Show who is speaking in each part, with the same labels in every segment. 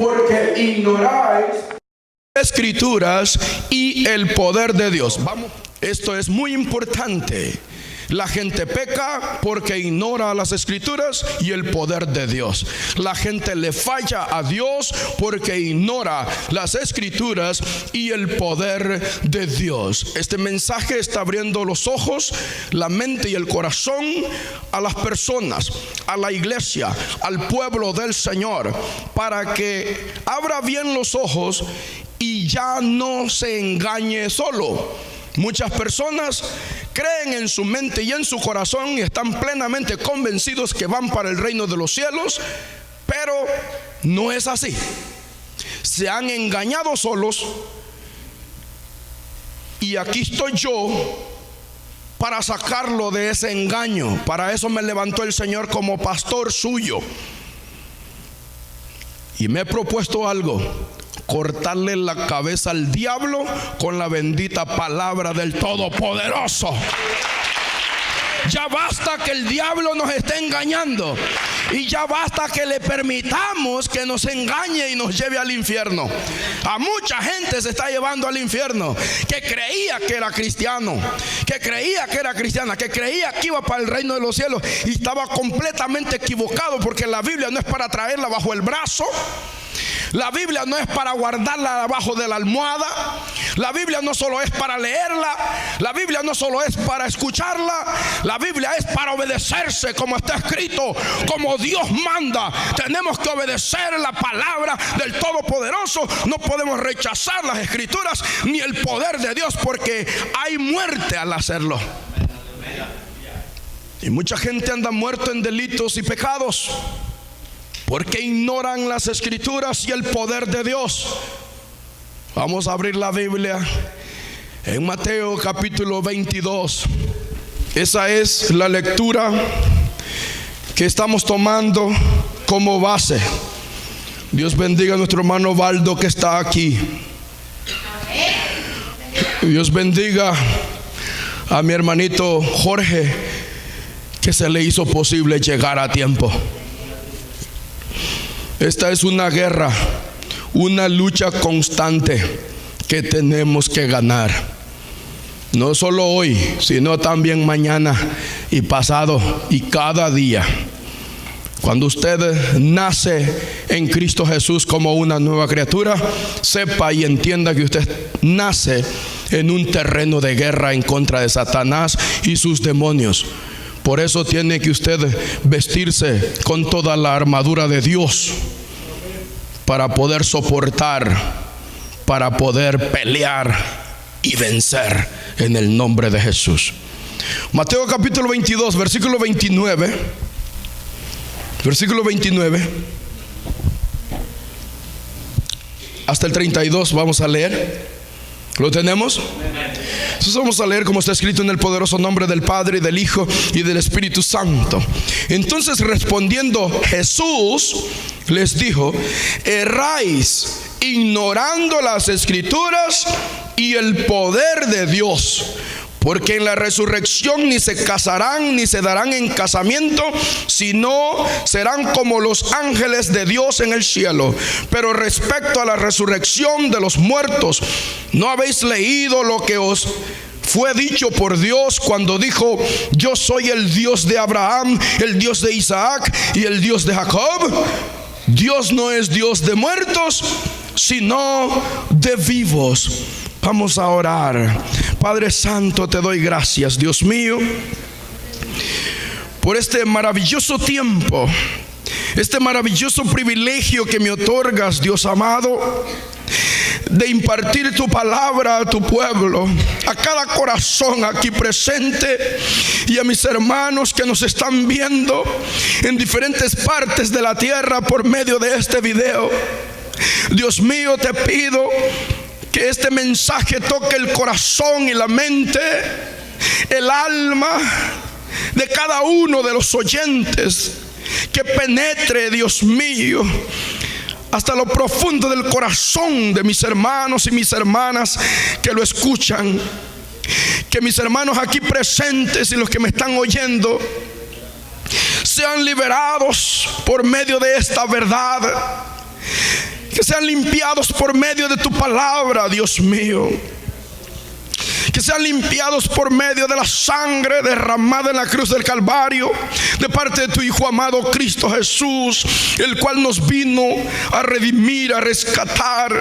Speaker 1: porque ignoráis Escrituras y el poder de Dios. Vamos, esto es muy importante. La gente peca porque ignora las Escrituras y el poder de Dios. La gente le falla a Dios porque ignora las Escrituras y el poder de Dios. Este mensaje está abriendo los ojos, la mente y el corazón a las personas, a la iglesia, al pueblo del Señor, para que abra bien los ojos y ya no se engañe solo. Muchas personas creen en su mente y en su corazón y están plenamente convencidos que van para el reino de los cielos, pero no es así. Se han engañado solos, y aquí estoy yo para sacarlo de ese engaño. Para eso me levantó el Señor como pastor suyo, y me he propuesto algo: cortarle la cabeza al diablo con la bendita palabra del Todopoderoso. Ya basta que el diablo nos esté engañando, y ya basta que le permitamos que nos engañe y nos lleve al infierno. A mucha gente se está llevando al infierno, que creía que era cristiano, que creía que era cristiana, que creía que iba para el reino de los cielos, y estaba completamente equivocado, porque la Biblia no es para traerla bajo el brazo. La Biblia no es para guardarla abajo de la almohada. La Biblia no solo es para leerla. La Biblia no solo es para escucharla. La Biblia es para obedecerse, como está escrito, como Dios manda. Tenemos que obedecer la palabra del Todopoderoso. No podemos rechazar las Escrituras ni el poder de Dios, porque hay muerte al hacerlo. Y mucha gente anda muerto en delitos y pecados porque ignoran las Escrituras y el poder de Dios. Vamos a abrir la Biblia en Mateo capítulo 22. Esa es la lectura que estamos tomando como base. Dios bendiga a nuestro hermano Valdo, que está aquí. Dios bendiga a mi hermanito Jorge, que se le hizo posible llegar a tiempo. Esta es una guerra, una lucha constante que tenemos que ganar. No solo hoy, sino también mañana y pasado y cada día. Cuando usted nace en Cristo Jesús como una nueva criatura, sepa y entienda que usted nace en un terreno de guerra en contra de Satanás y sus demonios. Por eso tiene que usted vestirse con toda la armadura de Dios, para poder soportar, para poder pelear y vencer en el nombre de Jesús. Mateo capítulo 22, versículo 29. Versículo 29 hasta el 32 vamos a leer. ¿Lo tenemos? Entonces vamos a leer como está escrito: en el poderoso nombre del Padre, y del Hijo, y del Espíritu Santo. Entonces, respondiendo Jesús, les dijo: erráis ignorando las Escrituras y el poder de Dios, porque en la resurrección ni se casarán ni se darán en casamiento, sino serán como los ángeles de Dios en el cielo. Pero respecto a la resurrección de los muertos, ¿no habéis leído lo que os fue dicho por Dios cuando dijo: yo soy el Dios de Abraham, el Dios de Isaac y el Dios de Jacob? Dios no es Dios de muertos, sino de vivos. Vamos a orar. Padre Santo, te doy gracias, Dios mío, por este maravilloso tiempo, este maravilloso privilegio que me otorgas, Dios amado, de impartir tu palabra a tu pueblo, a cada corazón aquí presente, y a mis hermanos que nos están viendo en diferentes partes de la tierra por medio de este video. Dios mío, te pido que este mensaje toque el corazón y la mente, el alma de cada uno de los oyentes, que penetre, Dios mío, hasta lo profundo del corazón de mis hermanos y mis hermanas que lo escuchan. Que mis hermanos aquí presentes y los que me están oyendo sean liberados por medio de esta verdad. Que sean limpiados por medio de tu palabra, Dios mío. Que sean limpiados por medio de la sangre derramada en la cruz del Calvario, de parte de tu Hijo amado Cristo Jesús, el cual nos vino a redimir, a rescatar.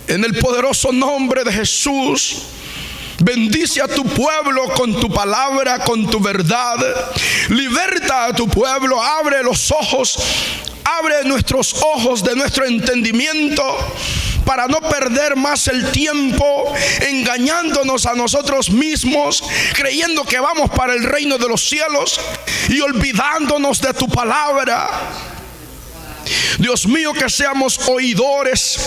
Speaker 1: En el poderoso nombre de Jesús, bendice a tu pueblo con tu palabra, con tu verdad. Liberta a tu pueblo, abre los ojos, abre nuestros ojos de nuestro entendimiento, para no perder más el tiempo engañándonos a nosotros mismos, creyendo que vamos para el reino de los cielos y olvidándonos de tu palabra. Dios mío, que seamos oidores,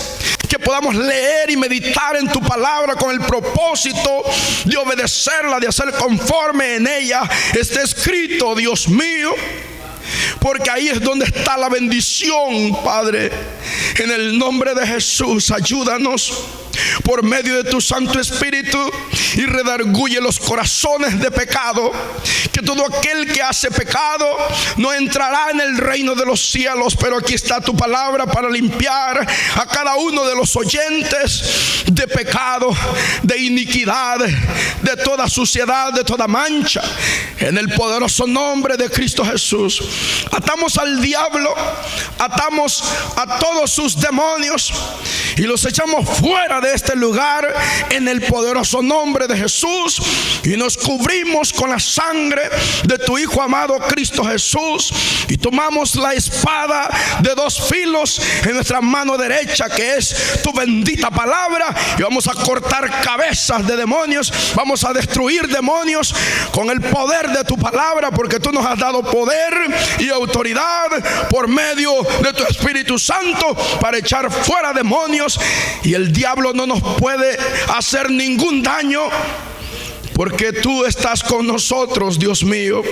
Speaker 1: que podamos leer y meditar en tu palabra con el propósito de obedecerla, de hacer conforme en ella esté escrito, Dios mío. Porque ahí es donde está la bendición, Padre. En el nombre de Jesús, ayúdanos por medio de tu Santo Espíritu y redarguye los corazones de pecado. Que todo aquel que hace pecado no entrará en el reino de los cielos. Pero aquí está tu palabra para limpiar a cada uno de los oyentes de pecado, de iniquidad, de toda suciedad, de toda mancha. En el poderoso nombre de Cristo Jesús, atamos al diablo, atamos a todos sus demonios y los echamos fuera de este lugar en el poderoso nombre de Jesús, y nos cubrimos con la sangre de tu Hijo amado Cristo Jesús, y tomamos la espada de dos filos en nuestra mano derecha, que es tu bendita palabra, y vamos a cortar cabezas de demonios, vamos a destruir demonios con el poder de tu palabra, porque tú nos has dado poder y autoridad por medio de tu Espíritu Santo para echar fuera demonios, y el diablo no nos puede hacer ningún daño, porque tú estás con nosotros, Dios mío.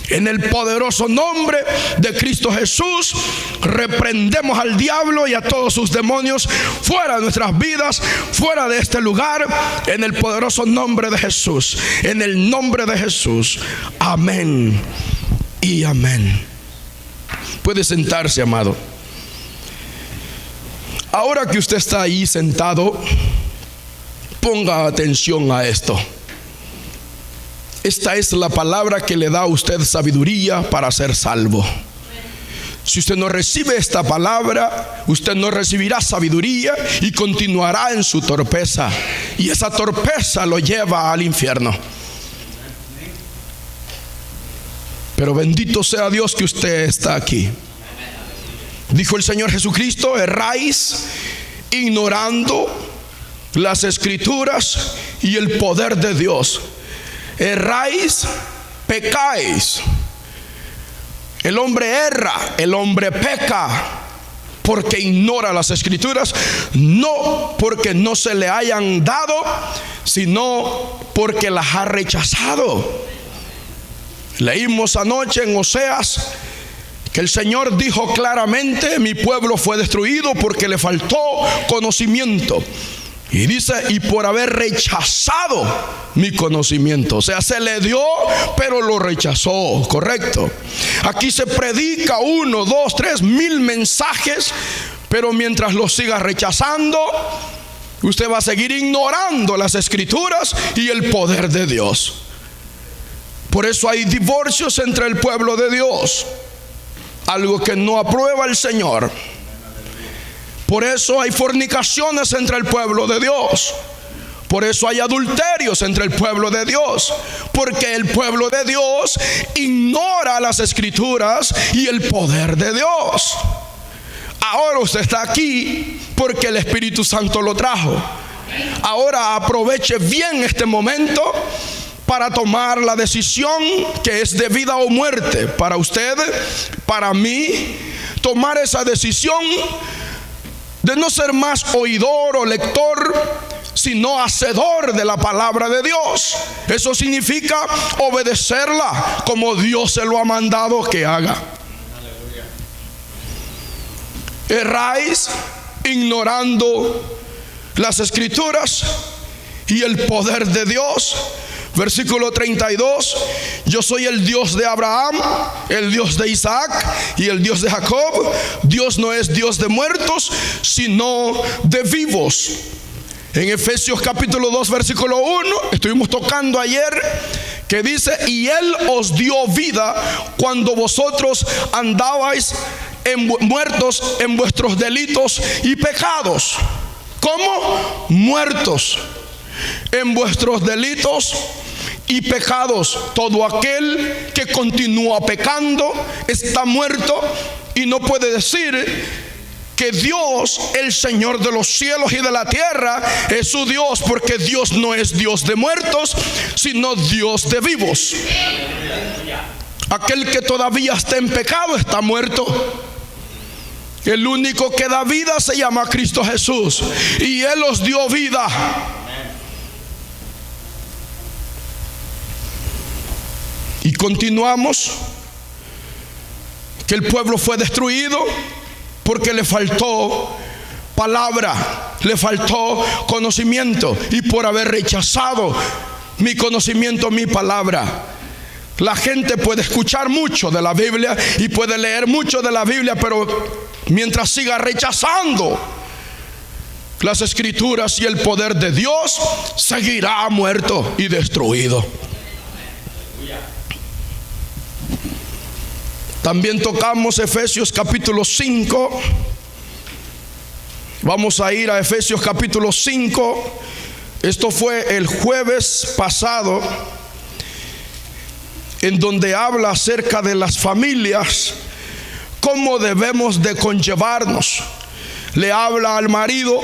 Speaker 1: En el poderoso nombre de Cristo Jesús, reprendemos al diablo y a todos sus demonios fuera de nuestras vidas, fuera de este lugar, en el poderoso nombre de Jesús. En el nombre de Jesús. Amén y amén. Puede sentarse, amado. Ahora que usted está ahí sentado, ponga atención a esto. Esta es la palabra que le da a usted sabiduría para ser salvo. Si usted no recibe esta palabra, usted no recibirá sabiduría y continuará en su torpeza. Y esa torpeza lo lleva al infierno. Pero bendito sea Dios que usted está aquí. Dijo el Señor Jesucristo: erráis ignorando las Escrituras y el poder de Dios. Erráis, pecáis. El hombre erra, el hombre peca porque ignora las Escrituras, no porque no se le hayan dado, sino porque las ha rechazado. Leímos anoche en Oseas que el Señor dijo claramente: mi pueblo fue destruido porque le faltó conocimiento. Y dice: y por haber rechazado mi conocimiento. O sea, se le dio, pero lo rechazó. Correcto. Aquí se predica 1, 2, 3 mil mensajes, pero mientras los siga rechazando, usted va a seguir ignorando las Escrituras y el poder de Dios. Por eso hay divorcios entre el pueblo de Dios, algo que no aprueba el Señor. Por eso hay fornicaciones entre el pueblo de Dios. Por eso hay adulterios entre el pueblo de Dios. Porque el pueblo de Dios ignora las Escrituras y el poder de Dios. Ahora usted está aquí porque el Espíritu Santo lo trajo. Ahora aproveche bien este momento para tomar la decisión que es de vida o muerte. Para usted, para mí, tomar esa decisión de no ser más oidor o lector, sino hacedor de la palabra de Dios. Eso significa obedecerla como Dios se lo ha mandado que haga. Erráis ignorando las Escrituras y el poder de Dios, Versículo 32, yo soy el Dios de Abraham, el Dios de Isaac y el Dios de Jacob. Dios no es Dios de muertos, sino de vivos. En Efesios capítulo 2, versículo 1, estuvimos tocando ayer, que dice: y Él os dio vida cuando vosotros andabais muertos en vuestros delitos y pecados. ¿Cómo? Muertos en vuestros delitos y pecados. Todo aquel que continúa pecando está muerto y no puede decir que Dios, el Señor de los cielos y de la tierra, es su Dios, porque Dios no es Dios de muertos, sino Dios de vivos. Aquel que todavía está en pecado está muerto. El único que da vida se llama Cristo Jesús, y Él os dio vida. Y continuamos, que el pueblo fue destruido porque le faltó palabra, le faltó conocimiento, y por haber rechazado mi conocimiento, mi palabra. La gente puede escuchar mucho de la Biblia y puede leer mucho de la Biblia, pero mientras siga rechazando las escrituras y el poder de Dios, seguirá muerto y destruido. También tocamos Efesios capítulo 5. Vamos a ir a Efesios capítulo 5. Esto fue el jueves pasado, en donde habla acerca de las familias, cómo debemos de conllevarnos. Le habla al marido,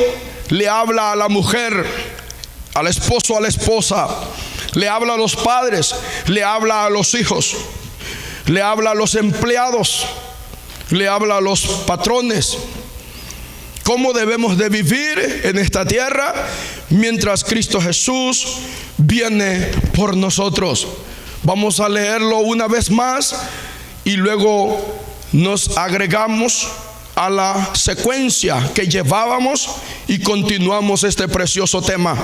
Speaker 1: le habla a la mujer, al esposo, a la esposa, le habla a los padres, le habla a los hijos, le habla a los empleados, le habla a los patrones. ¿Cómo debemos de vivir en esta tierra mientras Cristo Jesús viene por nosotros? Vamos a leerlo una vez más y luego nos agregamos a la secuencia que llevábamos y continuamos este precioso tema.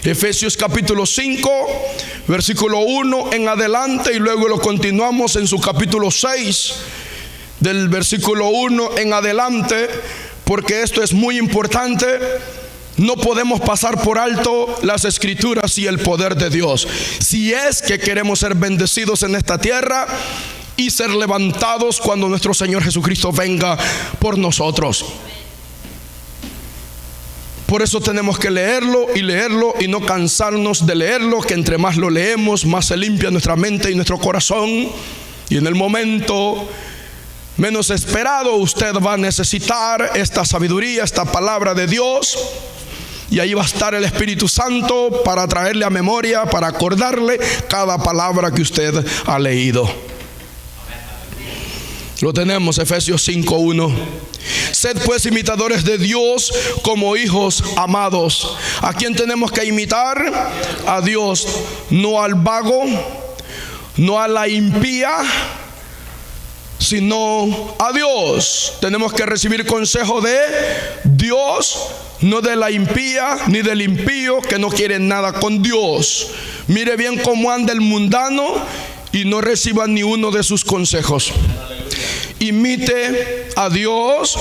Speaker 1: Efesios capítulo 5, versículo 1 en adelante, y luego lo continuamos en su capítulo 6, del versículo 1 en adelante, porque esto es muy importante. No podemos pasar por alto las escrituras y el poder de Dios, si es que queremos ser bendecidos en esta tierra y ser levantados cuando nuestro Señor Jesucristo venga por nosotros. Por eso tenemos que leerlo y no cansarnos de leerlo, que entre más lo leemos, más se limpia nuestra mente y nuestro corazón. Y en el momento menos esperado, usted va a necesitar esta sabiduría, esta palabra de Dios. Y ahí va a estar el Espíritu Santo para traerle a memoria, para acordarle cada palabra que usted ha leído. Lo tenemos, Efesios 5:1. Sed pues imitadores de Dios como hijos amados. ¿A quién tenemos que imitar? A Dios, no al vago, no a la impía, sino a Dios. Tenemos que recibir consejo de Dios, no de la impía ni del impío que no quiere nada con Dios. Mire bien cómo anda el mundano y no reciba ni uno de sus consejos. Imite a Dios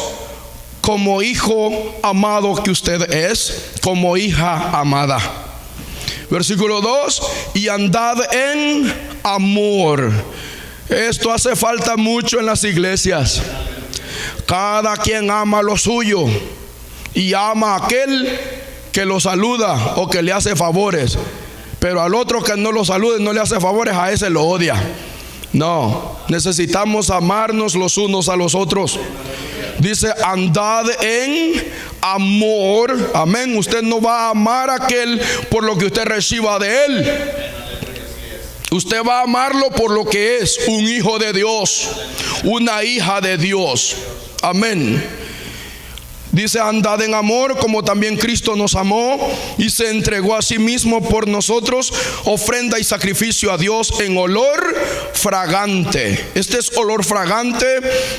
Speaker 1: como hijo amado que usted es, como hija amada. Versículo 2: y andad en amor. Esto hace falta mucho en las iglesias. Cada quien ama lo suyo y ama a aquel que lo saluda o que le hace favores, pero al otro que no lo salude, no le hace favores, a ese lo odia. No, necesitamos amarnos los unos a los otros. Dice: andad en amor. Amén. Usted no va a amar a aquel por lo que usted reciba de él. Usted va a amarlo por lo que es, un hijo de Dios, una hija de Dios. Amén. Dice: andad en amor como también Cristo nos amó y se entregó a sí mismo por nosotros, ofrenda y sacrificio a Dios en olor fragante. Este es olor fragante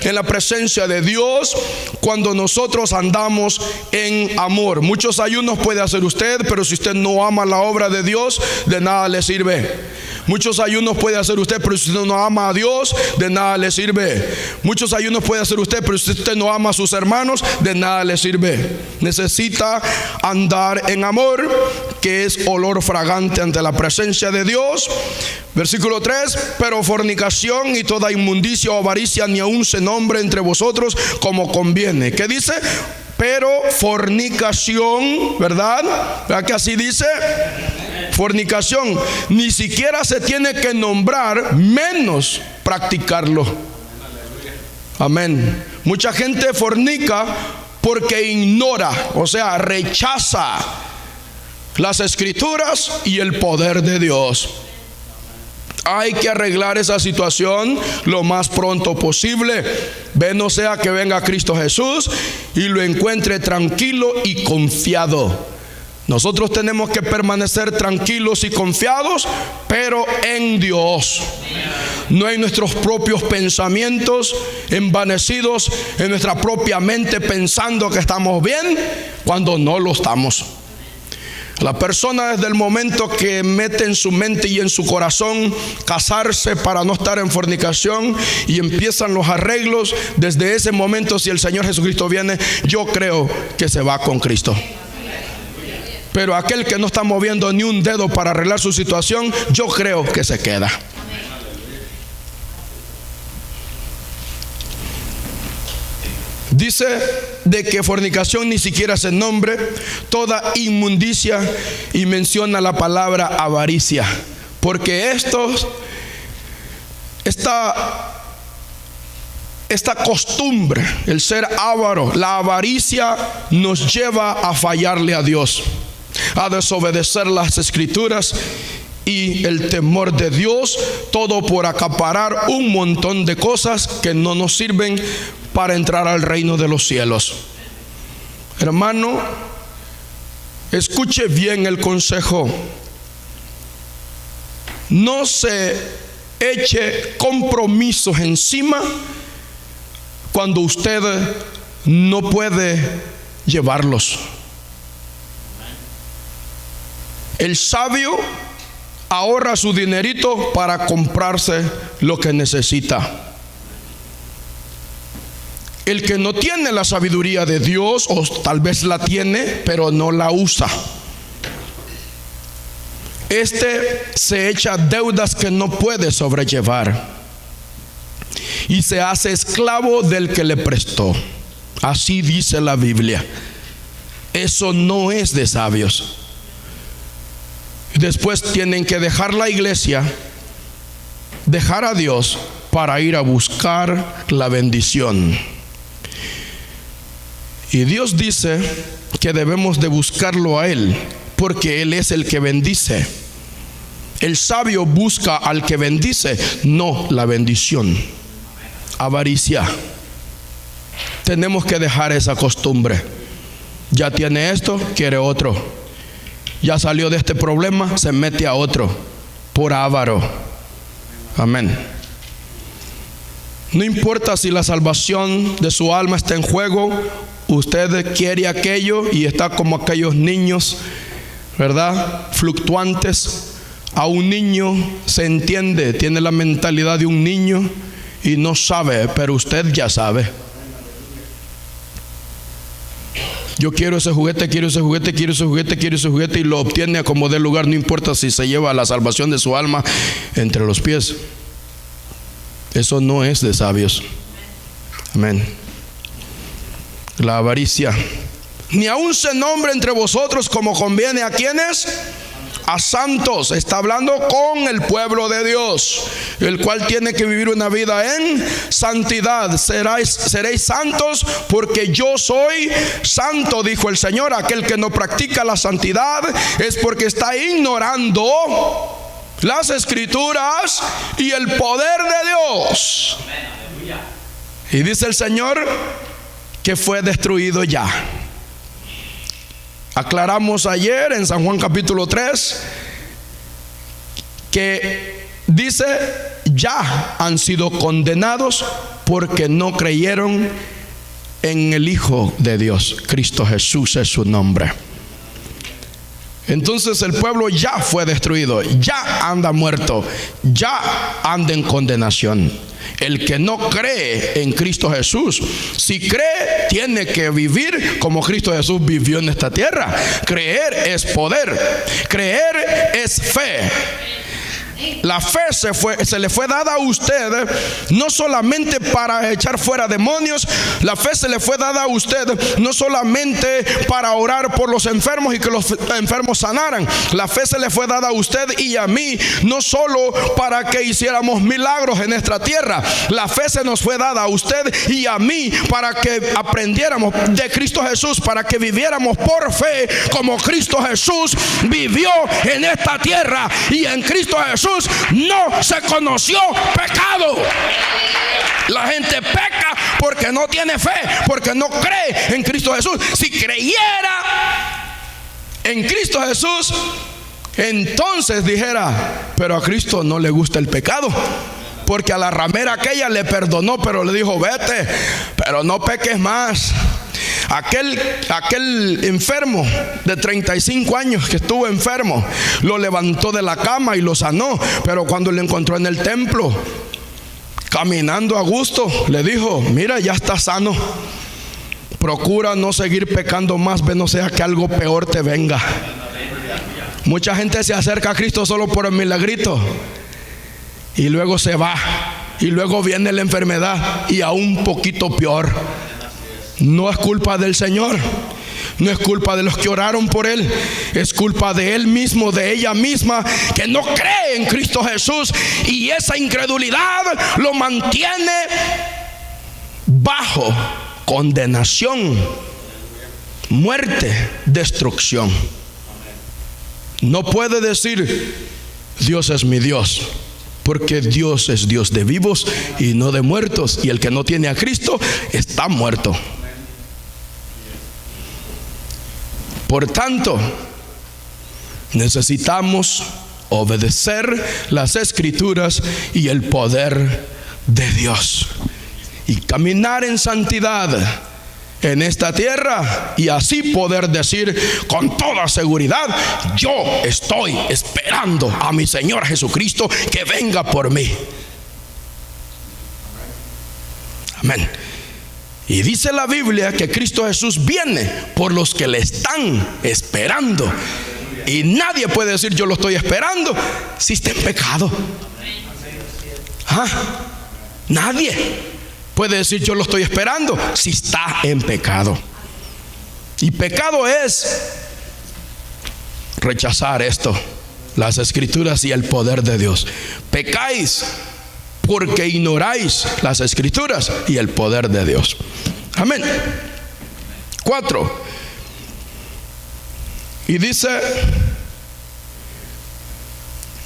Speaker 1: en la presencia de Dios cuando nosotros andamos en amor. Muchos ayunos puede hacer usted, pero si usted no ama la obra de Dios, de nada le sirve. Muchos ayunos puede hacer usted, pero si usted no ama a Dios, de nada le sirve. Muchos ayunos puede hacer usted, pero si usted no ama a sus hermanos, de nada le sirve. Necesita andar en amor, que es olor fragante ante la presencia de Dios. Versículo 3: pero fornicación y toda inmundicia o avaricia ni aun se nombre entre vosotros como conviene. ¿Qué dice? Pero fornicación, ¿verdad? ¿Verdad que así dice? Fornicación ni siquiera se tiene que nombrar, menos practicarlo. Amén. Mucha gente fornica porque ignora, o sea, rechaza las escrituras y el poder de Dios. Hay que arreglar esa situación lo más pronto posible. No sea que venga Cristo Jesús y lo encuentre tranquilo y confiado. Nosotros tenemos que permanecer tranquilos y confiados, pero en Dios, no en nuestros propios pensamientos, envanecidos en nuestra propia mente, pensando que estamos bien cuando no lo estamos. La persona, desde el momento que mete en su mente y en su corazón casarse para no estar en fornicación, y empiezan los arreglos, desde ese momento, si el Señor Jesucristo viene, yo creo que se va con Cristo. Pero aquel que no está moviendo ni un dedo para arreglar su situación, yo creo que se queda. Dice de que fornicación ni siquiera se nombre, toda inmundicia, y menciona la palabra avaricia, porque esta costumbre, el ser avaro, la avaricia, nos lleva a fallarle a Dios, a desobedecer las escrituras y el temor de Dios, todo por acaparar un montón de cosas que no nos sirven para entrar al reino de los cielos. Hermano, escuche bien el consejo. No se eche compromisos encima cuando usted no puede llevarlos. El sabio ahorra su dinerito para comprarse lo que necesita. El que no tiene la sabiduría de Dios, o tal vez la tiene, pero no la usa, se echa deudas que no puede sobrellevar y se hace esclavo del que le prestó. Así dice la Biblia. Eso no es de sabios. Después tienen que dejar la iglesia, dejar a Dios para ir a buscar la bendición. Y Dios dice que debemos de buscarlo a Él, porque Él es el que bendice. El sabio busca al que bendice, no la bendición. Avaricia. Tenemos que dejar esa costumbre. Ya tiene esto, quiere otro. Ya salió de este problema, se mete a otro, por avaro. Amén. No importa si la salvación de su alma está en juego, usted quiere aquello y está como aquellos niños, ¿verdad? Fluctuantes. A un niño se entiende, tiene la mentalidad de un niño y no sabe, pero usted ya sabe. Yo quiero ese juguete, quiero ese juguete, quiero ese juguete, quiero ese juguete, y lo obtiene a como dé lugar, no importa si se lleva la salvación de su alma entre los pies. Eso no es de sabios. Amén. La avaricia. Ni aun se nombre entre vosotros como conviene a quienes, a santos. Está hablando con el pueblo de Dios, el cual tiene que vivir una vida en santidad. Seréis santos porque yo soy santo, dijo el Señor. Aquel que no practica la santidad es porque está ignorando las escrituras y el poder de Dios. Y dice el Señor que fue destruido ya. Aclaramos ayer en San Juan capítulo 3 que dice: ya han sido condenados porque no creyeron en el Hijo de Dios. Cristo Jesús es su nombre. Entonces el pueblo ya fue destruido, ya anda muerto, ya anda en condenación. El que no cree en Cristo Jesús, si cree, tiene que vivir como Cristo Jesús vivió en esta tierra. Creer es poder, creer es fe. La fe se le fue dada a usted no solamente para echar fuera demonios. La fe se le fue dada a usted no solamente para orar por los enfermos y que los enfermos sanaran. La fe se le fue dada a usted y a mí no solo para que hiciéramos milagros en esta tierra. La fe se nos fue dada a usted y a mí para que aprendiéramos de Cristo Jesús, para que viviéramos por fe como Cristo Jesús vivió en esta tierra. Y en Cristo Jesús no se conoció pecado. La gente peca porque no tiene fe, porque no cree en Cristo Jesús. Si creyera en Cristo Jesús, entonces dijera: pero a Cristo no le gusta el pecado, porque a la ramera aquella le perdonó, pero le dijo: vete, pero no peques más. Aquel enfermo de 35 años que estuvo enfermo, lo levantó de la cama y lo sanó. Pero cuando le encontró en el templo, caminando a gusto, le dijo: mira, ya estás sano, procura no seguir pecando más, no sea que algo peor te venga. Mucha gente se acerca a Cristo solo por el milagrito y luego se va, y luego viene la enfermedad y aún un poquito peor. No es culpa del Señor, no es culpa de los que oraron por él, es culpa de él mismo, de ella misma, que no cree en Cristo Jesús, y esa incredulidad lo mantiene bajo condenación, muerte, destrucción. No puede decir: Dios es mi Dios, porque Dios es Dios de vivos y no de muertos, y el que no tiene a Cristo está muerto. Por tanto, necesitamos obedecer las Escrituras y el poder de Dios, y caminar en santidad en esta tierra, y así poder decir con toda seguridad: yo estoy esperando a mi Señor Jesucristo que venga por mí. Amén. Y dice la Biblia que Cristo Jesús viene por los que le están esperando. Y nadie puede decir: yo lo estoy esperando, si está en pecado. Nadie puede decir: yo lo estoy esperando, si está en pecado. Y pecado es rechazar esto, las Escrituras y el poder de Dios. Pecáis porque ignoráis las Escrituras y el poder de Dios. Amén. 4. Y dice: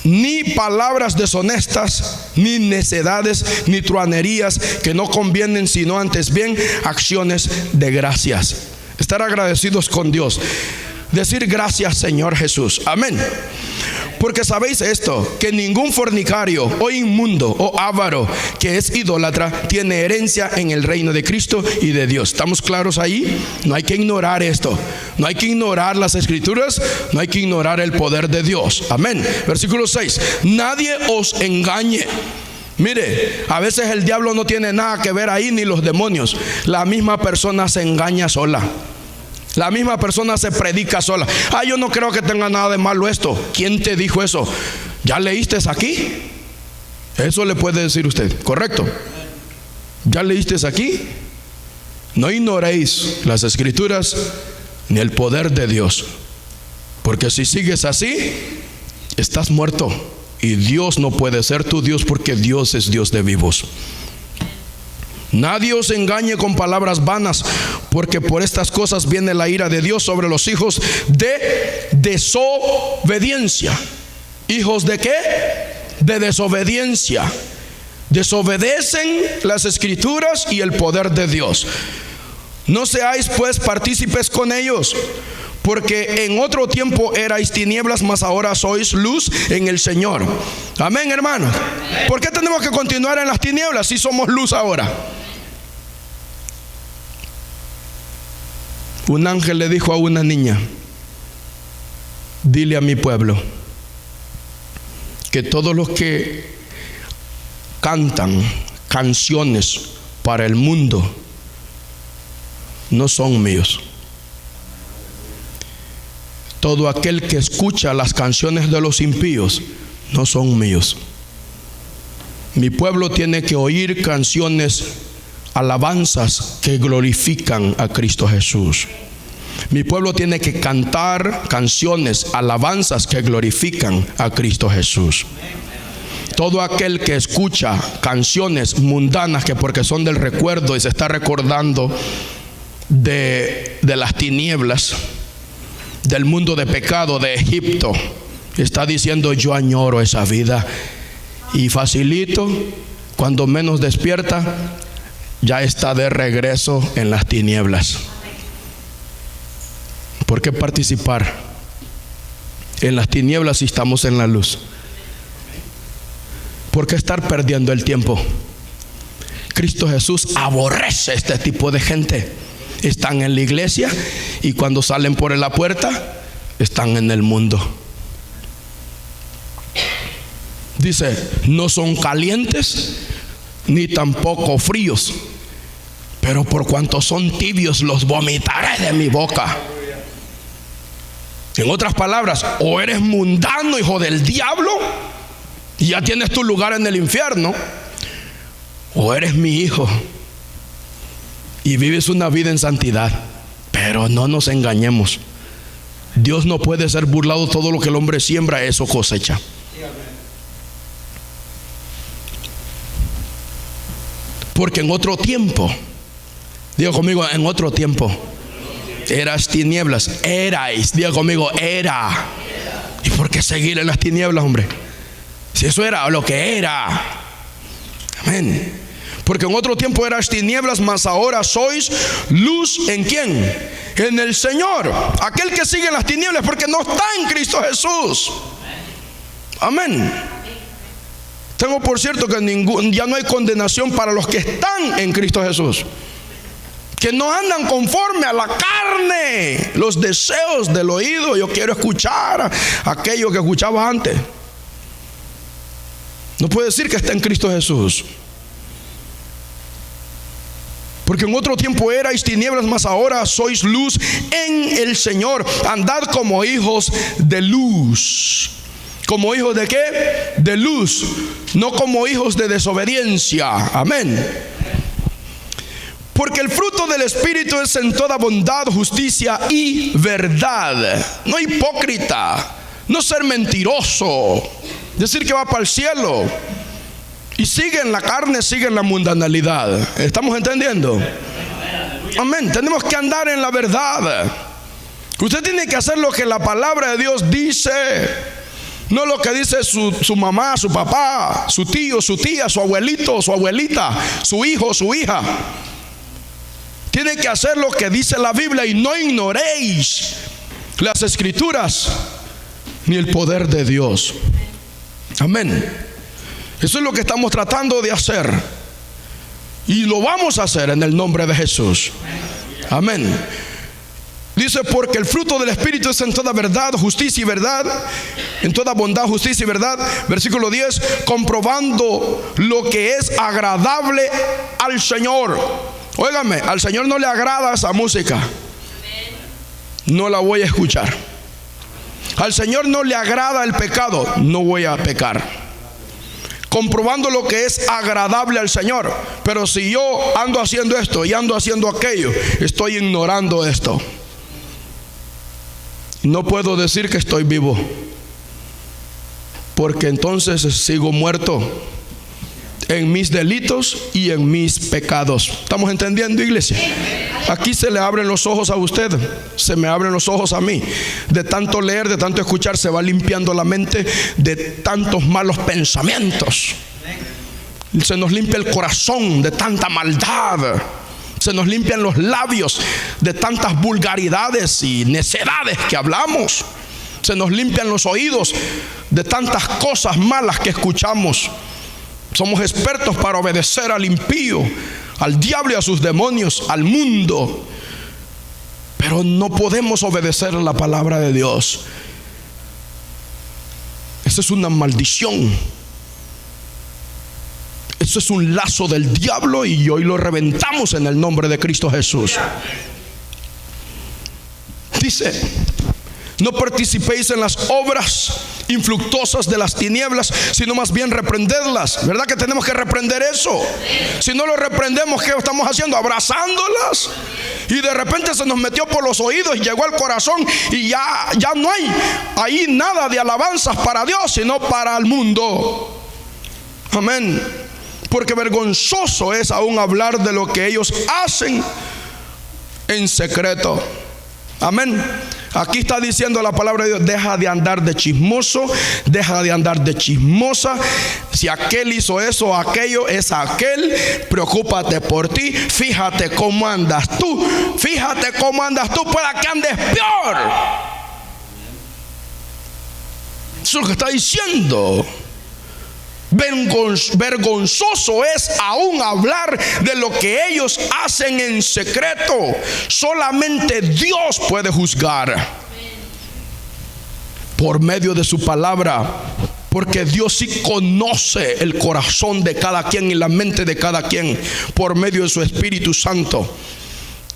Speaker 1: ni palabras deshonestas, ni necedades, ni truanerías que no convienen, sino antes bien acciones de gracias. Estar agradecidos con Dios, decir: gracias, Señor Jesús. Amén. Porque sabéis esto, que ningún fornicario o inmundo o avaro que es idólatra tiene herencia en el reino de Cristo y de Dios. ¿Estamos claros ahí? No hay que ignorar esto. No hay que ignorar las Escrituras. No hay que ignorar el poder de Dios. Amén. Versículo 6. Nadie os engañe. Mire, a veces el diablo no tiene nada que ver ahí, ni los demonios. La misma persona se engaña sola. La misma persona se predica sola. Yo no creo que tenga nada de malo esto. ¿Quién te dijo eso? ¿Ya leíste aquí? Eso le puede decir usted, ¿correcto? ¿Ya leíste aquí? No ignoréis las Escrituras ni el poder de Dios, porque si sigues así, estás muerto, y Dios no puede ser tu Dios, porque Dios es Dios de vivos. Nadie os engañe con palabras vanas, porque por estas cosas viene la ira de Dios sobre los hijos de desobediencia. ¿Hijos de qué? De desobediencia. Desobedecen las Escrituras y el poder de Dios. No seáis pues partícipes con ellos, porque en otro tiempo erais tinieblas, mas ahora sois luz en el Señor. Amén, hermanos. ¿Por qué tenemos que continuar en las tinieblas si somos luz ahora? Un ángel le dijo a una niña: dile a mi pueblo que todos los que cantan canciones para el mundo no son míos. Todo aquel que escucha las canciones de los impíos no son míos. Mi pueblo tiene que oír canciones, alabanzas que glorifican a Cristo Jesús. Mi pueblo tiene que cantar canciones, alabanzas que glorifican a Cristo Jesús. Todo aquel que escucha canciones mundanas que porque son del recuerdo y se está recordando de las tinieblas, del mundo de pecado de Egipto, está diciendo: yo añoro esa vida, y facilito, cuando menos despierta, ya está de regreso en las tinieblas. ¿Por qué participar en las tinieblas si estamos en la luz? ¿Por qué estar perdiendo el tiempo? Cristo Jesús aborrece este tipo de gente. Están en la iglesia y cuando salen por la puerta están en el mundo. Dice: no son calientes ni tampoco fríos, pero por cuanto son tibios los vomitaré de mi boca. En otras palabras, o eres mundano, hijo del diablo, y ya tienes tu lugar en el infierno, o eres mi hijo y vives una vida en santidad. Pero no nos engañemos, Dios no puede ser burlado. Todo lo que el hombre siembra, eso cosecha. Porque en otro tiempo, diga conmigo, en otro tiempo, eras tinieblas. Erais, diga conmigo, era. ¿Y por qué seguir en las tinieblas, hombre? Si eso era lo que era. Amén. Porque en otro tiempo eras tinieblas, mas ahora sois luz. ¿En quién? En el Señor. Aquel que sigue en las tinieblas porque no está en Cristo Jesús. Amén. Tengo por cierto que ya no hay condenación para los que están en Cristo Jesús, que no andan conforme a la carne, los deseos del oído. Yo quiero escuchar aquello que escuchaba antes. No puede decir que está en Cristo Jesús. Porque en otro tiempo erais tinieblas, mas ahora sois luz en el Señor. Andad como hijos de luz. ¿Como hijos de qué? De luz, no como hijos de desobediencia. Amén. Porque el fruto del Espíritu es en toda bondad, justicia y verdad. No hipócrita, no ser mentiroso, decir que va para el cielo y sigue en la carne, sigue en la mundanalidad. ¿Estamos entendiendo? Amén. Tenemos que andar en la verdad. Usted tiene que hacer lo que la palabra de Dios dice, no lo que dice su mamá, su papá, su tío, su tía, su abuelito, su abuelita, su hijo, su hija. Tiene que hacer lo que dice la Biblia y no ignoréis las escrituras ni el poder de Dios. Amén. Eso es lo que estamos tratando de hacer y lo vamos a hacer en el nombre de Jesús. Amén. Dice: porque el fruto del Espíritu es en toda verdad, justicia y verdad, en toda bondad, justicia y verdad. Versículo 10: comprobando lo que es agradable al Señor. Óigame, al Señor no le agrada esa música, no la voy a escuchar. Al Señor no le agrada el pecado, no voy a pecar. Comprobando lo que es agradable al Señor. Pero si yo ando haciendo esto y ando haciendo aquello, estoy ignorando esto. No puedo decir que estoy vivo, porque entonces sigo muerto en mis delitos y en mis pecados. ¿Estamos entendiendo, iglesia? Aquí se le abren los ojos a usted, se me abren los ojos a mí. De tanto leer, de tanto escuchar, se va limpiando la mente de tantos malos pensamientos. Se nos limpia el corazón de tanta maldad. Se nos limpian los labios de tantas vulgaridades y necedades que hablamos. Se nos limpian los oídos de tantas cosas malas que escuchamos. Somos expertos para obedecer al impío, al diablo y a sus demonios, al mundo. Pero no podemos obedecer a la palabra de Dios. Esa es una maldición. Eso es un lazo del diablo y hoy lo reventamos en el nombre de Cristo Jesús. Dice: no participéis en las obras infructuosas de las tinieblas, sino más bien reprenderlas. ¿Verdad que tenemos que reprender eso? Si no lo reprendemos, ¿qué estamos haciendo? Abrazándolas. Y de repente se nos metió por los oídos y llegó al corazón y ya no hay ahí nada de alabanzas para Dios, sino para el mundo. Amén. Porque vergonzoso es aún hablar de lo que ellos hacen en secreto. Amén. Aquí está diciendo la palabra de Dios: deja de andar de chismoso, deja de andar de chismosa. Si aquel hizo eso o aquello, es aquel. Preocúpate por ti. Fíjate cómo andas tú. Fíjate cómo andas tú, pueda que andes peor. Eso es lo que está diciendo. Vergonzoso es aún hablar de lo que ellos hacen en secreto. Solamente Dios puede juzgar por medio de su palabra, porque Dios sí conoce el corazón de cada quien y la mente de cada quien por medio de su Espíritu Santo.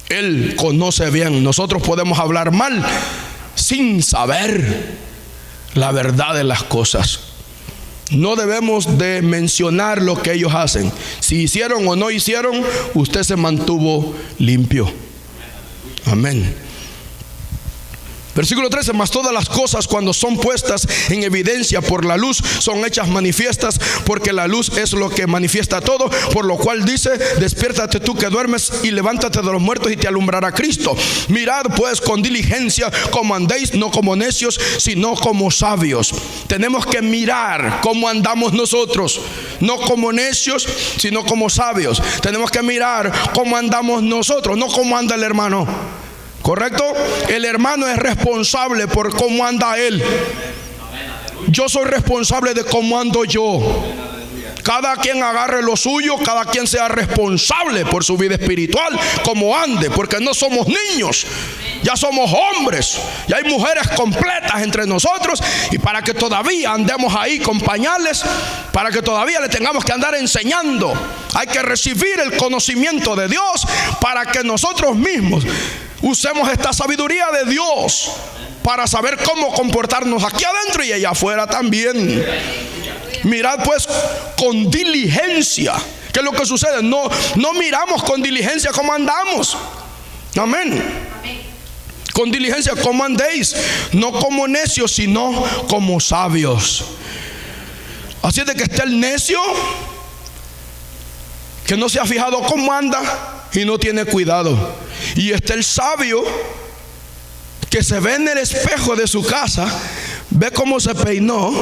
Speaker 1: Él conoce bien. Nosotros podemos hablar mal sin saber la verdad de las cosas. No debemos de mencionar lo que ellos hacen. Si hicieron o no hicieron, usted se mantuvo limpio. Amén. Versículo 13: mas todas las cosas, cuando son puestas en evidencia por la luz, son hechas manifiestas, porque la luz es lo que manifiesta todo. Por lo cual dice: despiértate tú que duermes y levántate de los muertos y te alumbrará Cristo. Mirad pues con diligencia cómo andéis, no como necios, sino como sabios. Tenemos que mirar cómo andamos nosotros, no como necios, sino como sabios. Tenemos que mirar cómo andamos nosotros, no cómo anda el hermano. ¿Correcto? El hermano es responsable por cómo anda él. Yo soy responsable de cómo ando yo. Cada quien agarre lo suyo, cada quien sea responsable por su vida espiritual, como ande, porque no somos niños, ya somos hombres, y hay mujeres completas entre nosotros. Y para que todavía andemos ahí con pañales, para que todavía le tengamos que andar enseñando, hay que recibir el conocimiento de Dios para que nosotros mismos usemos esta sabiduría de Dios para saber cómo comportarnos aquí adentro y allá afuera también. Mirad pues con diligencia. ¿Qué es lo que sucede? No miramos con diligencia cómo andamos. Amén. Con diligencia cómo andéis, no como necios, sino como sabios. Así es de que está el necio que no se ha fijado cómo anda y no tiene cuidado. Y está el sabio que se ve en el espejo de su casa, ve cómo se peinó,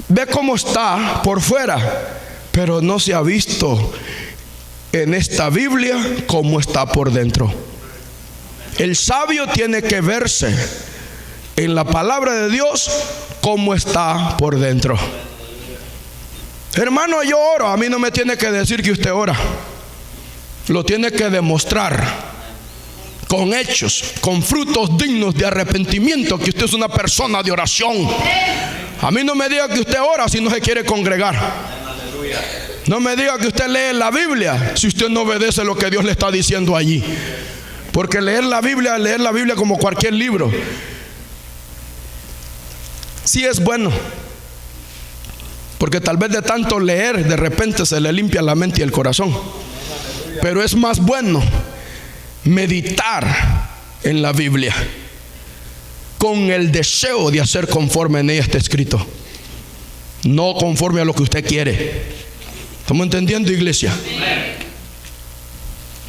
Speaker 1: ve cómo está por fuera, pero no se ha visto en esta Biblia cómo está por dentro. El sabio tiene que verse en la palabra de Dios cómo está por dentro. Hermano, yo oro. A mí no me tiene que decir que usted ora. Lo tiene que demostrar con hechos, con frutos dignos de arrepentimiento, que usted es una persona de oración. A mí no me diga que usted ora si no se quiere congregar. No me diga que usted lee la Biblia si usted no obedece lo que Dios le está diciendo allí. Porque leer la Biblia como cualquier libro, sí es bueno, porque tal vez de tanto leer de repente se le limpia la mente y el corazón. Pero es más bueno meditar en la Biblia con el deseo de hacer conforme en ella está escrito, no conforme a lo que usted quiere. ¿Estamos entendiendo, iglesia?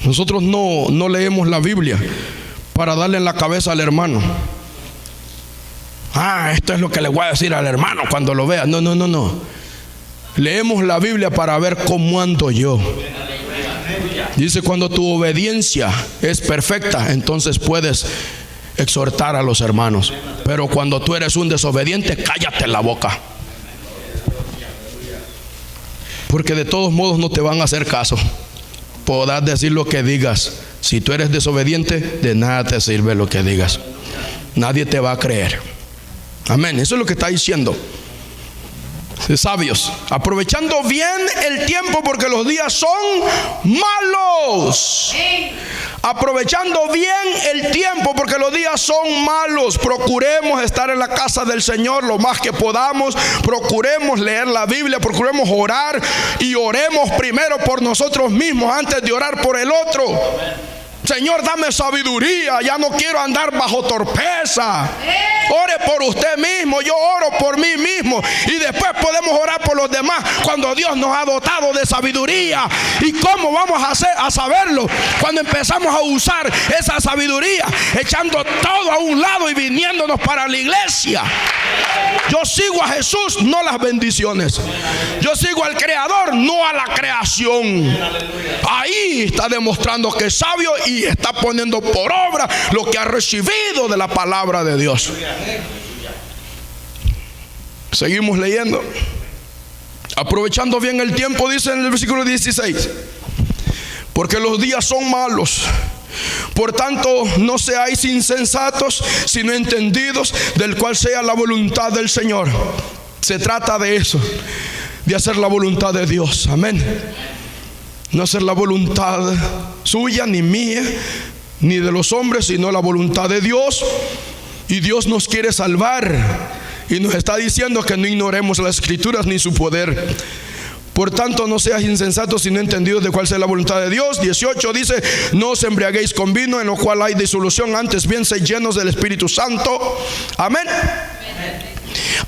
Speaker 1: Nosotros no leemos la Biblia para darle en la cabeza al hermano. Esto es lo que le voy a decir al hermano cuando lo vea. No. Leemos la Biblia para ver cómo ando yo. Dice, cuando tu obediencia es perfecta, entonces puedes exhortar a los hermanos. Pero cuando tú eres un desobediente, cállate la boca. Porque de todos modos no te van a hacer caso. Podrás decir lo que digas. Si tú eres desobediente, de nada te sirve lo que digas. Nadie te va a creer. Amén. Eso es lo que está diciendo. Sabios, aprovechando bien el tiempo porque los días son malos. Aprovechando bien el tiempo porque los días son malos. Procuremos estar en la casa del Señor lo más que podamos. Procuremos leer la Biblia, procuremos orar, y oremos primero por nosotros mismos antes de orar por el otro. Señor, dame sabiduría, ya no quiero andar bajo torpeza. Ore por usted mismo, yo oro por mí mismo, y después podemos orar por los demás cuando Dios nos ha dotado de sabiduría. ¿Y cómo vamos a saberlo? Cuando empezamos a usar esa sabiduría, echando todo a un lado y viniéndonos para la iglesia. Yo sigo a Jesús, no las bendiciones. Yo sigo al Creador, no a la creación. Ahí está demostrando que es sabio y está poniendo por obra lo que ha recibido de la palabra de Dios. Seguimos leyendo. Aprovechando bien el tiempo, dice en el versículo 16: porque los días son malos. Por tanto, no seáis insensatos, sino entendidos, del cual sea la voluntad del Señor. Se trata de eso, de hacer la voluntad de Dios. Amén. No hacer la voluntad suya, ni mía, ni de los hombres, sino la voluntad de Dios. Y Dios nos quiere salvar, y nos está diciendo que no ignoremos las Escrituras ni su poder. Por tanto, no seas insensatos, sino entendidos de cuál sea la voluntad de Dios. 18 dice: no os embriaguéis con vino, en lo cual hay disolución, antes bien sed llenos del Espíritu Santo. Amén.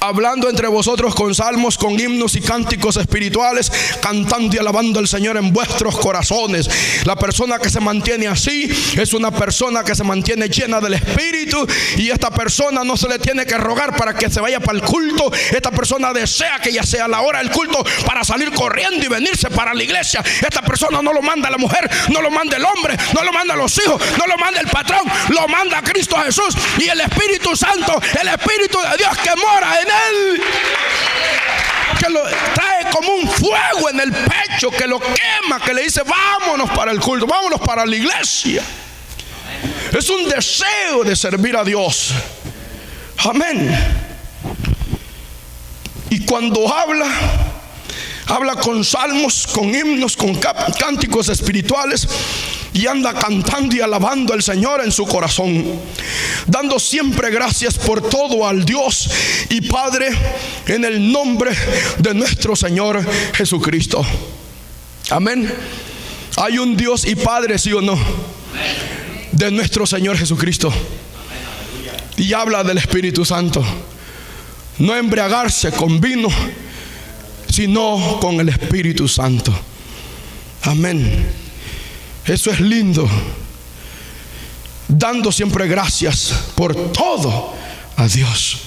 Speaker 1: Hablando entre vosotros con salmos, con himnos y cánticos espirituales, cantando y alabando al Señor en vuestros corazones. La persona que se mantiene así es una persona que se mantiene llena del Espíritu, y esta persona no se le tiene que rogar para que se vaya para el culto. Esta persona desea que ya sea la hora del culto para salir corriendo y venirse para la iglesia. Esta persona no lo manda la mujer, no lo manda el hombre, no lo manda los hijos, no lo manda el patrón, lo manda Cristo Jesús y el Espíritu Santo, el Espíritu de Dios que mora en él, que lo trae como un fuego en el pecho, que lo quema, que le dice: vámonos para el culto, vámonos para la iglesia. Es un deseo de servir a Dios. Amén. Y cuando habla con salmos, con himnos, con cánticos espirituales, y anda cantando y alabando al Señor en su corazón, dando siempre gracias por todo al Dios y Padre, en el nombre de nuestro Señor Jesucristo. Amén. Hay un Dios y Padre, ¿sí o no? De nuestro Señor Jesucristo. Y habla del Espíritu Santo. No embriagarse con vino, sino con el Espíritu Santo. Amén. Eso es lindo. Dando siempre gracias por todo a Dios.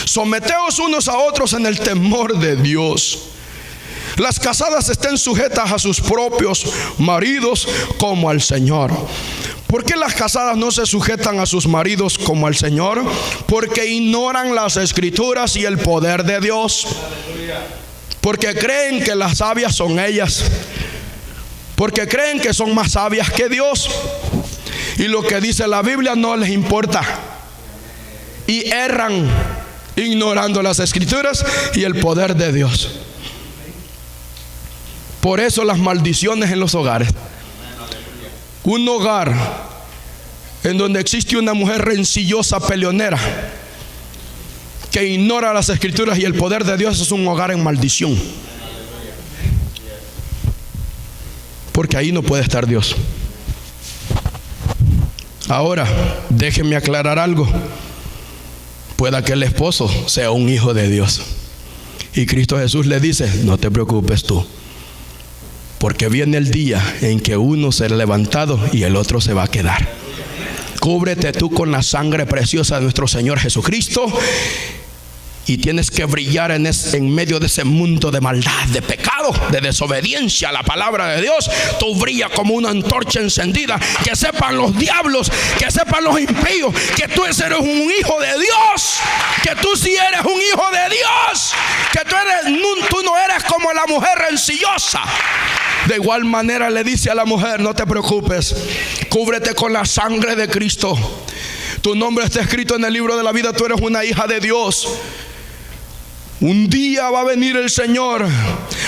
Speaker 1: Someteos unos a otros en el temor de Dios. Las casadas estén sujetas a sus propios maridos como al Señor. ¿Por qué las casadas no se sujetan a sus maridos como al Señor? Porque ignoran las Escrituras y el poder de Dios. Porque creen que las sabias son ellas. Porque creen que son más sabias que Dios, y lo que dice la Biblia no les importa, y erran ignorando las Escrituras y el poder de Dios. Por eso las maldiciones en los hogares. Un hogar en donde existe una mujer rencillosa, peleonera, que ignora las Escrituras y el poder de Dios, es un hogar en maldición. Porque ahí no puede estar Dios. Ahora, déjenme aclarar algo. Pueda que el esposo sea un hijo de Dios, y Cristo Jesús le dice: no te preocupes tú, porque viene el día en que uno será levantado y el otro se va a quedar. Cúbrete tú con la sangre preciosa de nuestro Señor Jesucristo, Y tienes que brillar en medio de ese mundo de maldad, de pecado, de desobediencia a la palabra de Dios. Tú brillas como una antorcha encendida. Que sepan los diablos, que sepan los impíos, que tú eres un hijo de Dios. Que tú sí eres un hijo de Dios. Que tú no eres como la mujer rencillosa. De igual manera le dice a la mujer: no te preocupes, cúbrete con la sangre de Cristo. Tu nombre está escrito en el libro de la vida. Tú eres una hija de Dios. Un día va a venir el Señor.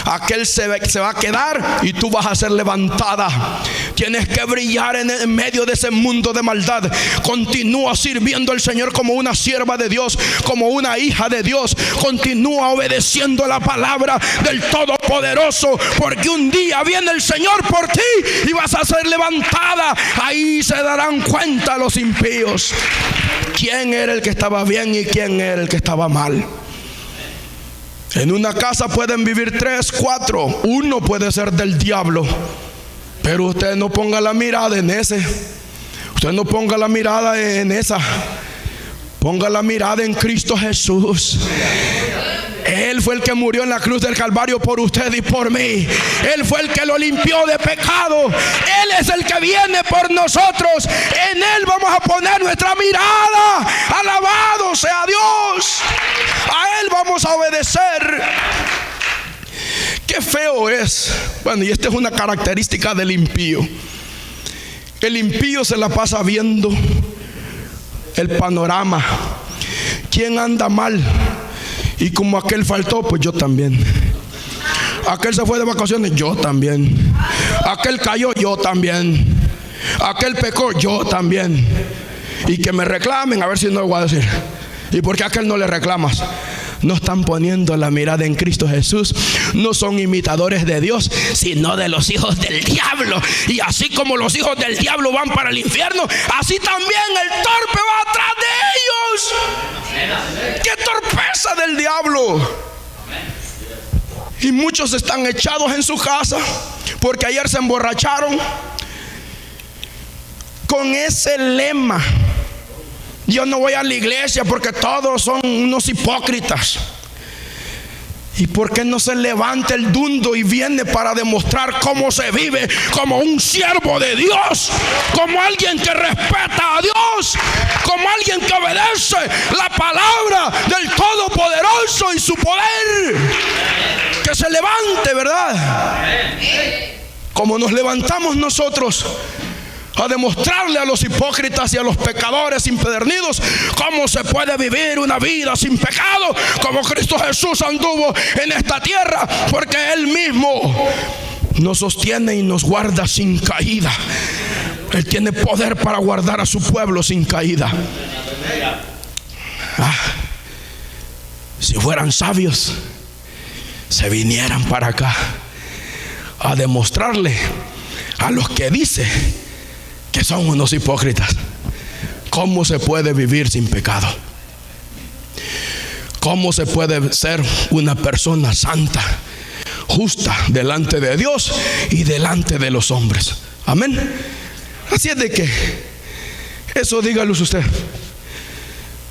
Speaker 1: Aquel se va a quedar y tú vas a ser levantada. Tienes que brillar en medio de ese mundo de maldad. Continúa sirviendo al Señor como una sierva de Dios, como una hija de Dios. Continúa obedeciendo la palabra del Todopoderoso, porque un día viene el Señor por ti y vas a ser levantada. Ahí se darán cuenta los impíos quién era el que estaba bien y quién era el que estaba mal. En una casa pueden vivir 3, 4. Uno puede ser del diablo. Pero usted no ponga la mirada en ese. Usted no ponga la mirada en esa. Ponga la mirada en Cristo Jesús. Él fue el que murió en la cruz del Calvario por usted y por mí. Él fue el que lo limpió de pecado. Él es el que viene por nosotros. En Él vamos a poner nuestra mirada. Alabado sea Dios. A Él vamos a obedecer. Qué feo es. Bueno, y esta es una característica del impío. El impío se la pasa viendo el panorama. ¿Quién anda mal? Y como aquel faltó, pues yo también. Aquel se fue de vacaciones, yo también. Aquel cayó, yo también. Aquel pecó, yo también. Y que me reclamen, a ver si no lo voy a decir. ¿Y por qué a aquel no le reclamas? No están poniendo la mirada en Cristo Jesús. No son imitadores de Dios, sino de los hijos del diablo. Y así como los hijos del diablo van para el infierno, así también el torpe va atrás de ellos. ¡Qué torpeza del diablo! Y muchos están echados en su casa porque ayer se emborracharon con ese lema: yo no voy a la iglesia porque todos son unos hipócritas. ¿Y por qué no se levanta el dundo y viene para demostrar cómo se vive como un siervo de Dios, como alguien que respeta a Dios, como alguien que obedece la palabra del Todopoderoso y su poder? Que se levante, ¿verdad? Como nos levantamos nosotros a demostrarle a los hipócritas y a los pecadores impedernidos cómo se puede vivir una vida sin pecado, como Cristo Jesús anduvo en esta tierra, porque Él mismo nos sostiene y nos guarda sin caída. Él tiene poder para guardar a su pueblo sin caída. Si fueran sabios, se vinieran para acá a demostrarle a los que dice que son unos hipócritas cómo se puede vivir sin pecado, cómo se puede ser una persona santa, justa delante de Dios y delante de los hombres. Amén. Así es de que eso dígalo usted.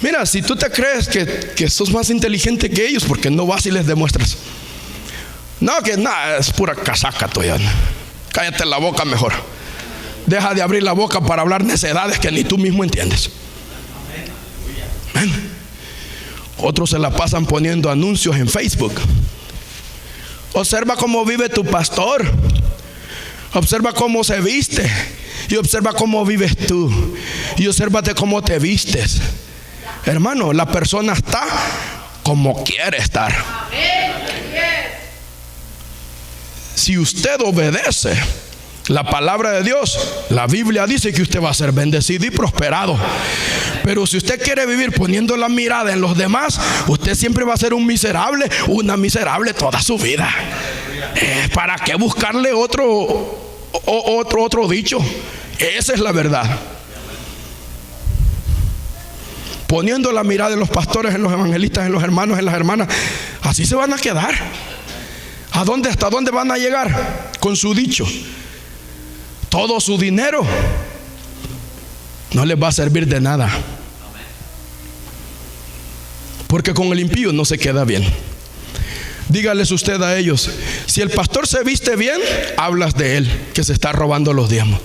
Speaker 1: Mira, si tú te crees que sos más inteligente que ellos, ¿por qué no vas y les demuestras? No, que nada, es pura casaca tuya. Cállate la boca mejor. Deja de abrir la boca para hablar necedades que ni tú mismo entiendes. Amén. Otros se la pasan poniendo anuncios en Facebook. Observa cómo vive tu pastor. Observa cómo se viste. Y observa cómo vives tú. Y obsérvate cómo te vistes. Hermano, la persona está como quiere estar. Si usted obedece la palabra de Dios, la Biblia dice que usted va a ser bendecido y prosperado. Pero si usted quiere vivir poniendo la mirada en los demás, usted siempre va a ser un miserable, una miserable toda su vida. ¿Para qué buscarle otro dicho? Esa es la verdad. Poniendo la mirada en los pastores, en los evangelistas, en los hermanos, en las hermanas, así se van a quedar. ¿Hasta dónde van a llegar? Con su dicho. Todo su dinero no les va a servir de nada. porque con el impío no se queda bien. Dígales usted a ellos: si el pastor se viste bien, hablas de él, que se está robando los diezmos.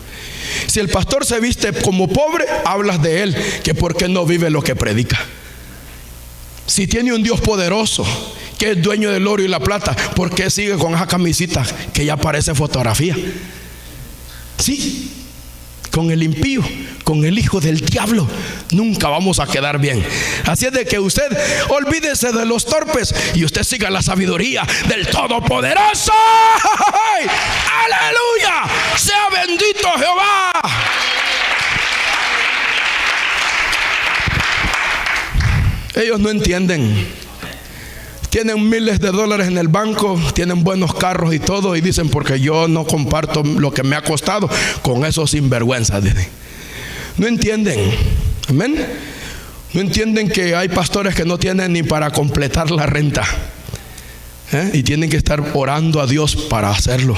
Speaker 1: Si el pastor se viste como pobre, hablas de él, que por qué no vive lo que predica. Si tiene un Dios poderoso, que es dueño del oro y la plata, ¿por qué sigue con esa camisita que ya parece fotografía? Sí, con el impío, con el hijo del diablo, nunca vamos a quedar bien. Así es de que usted olvídese de los torpes y usted siga la sabiduría del Todopoderoso. ¡Aleluya! ¡Sea bendito Jehová! Ellos no entienden. Tienen miles de dólares en el banco, tienen buenos carros y todo, y dicen: porque yo no comparto lo que me ha costado con esos sinvergüenzas. No entienden. Amén. No entienden que hay pastores que no tienen ni para completar la renta, y tienen que estar orando a Dios para hacerlo,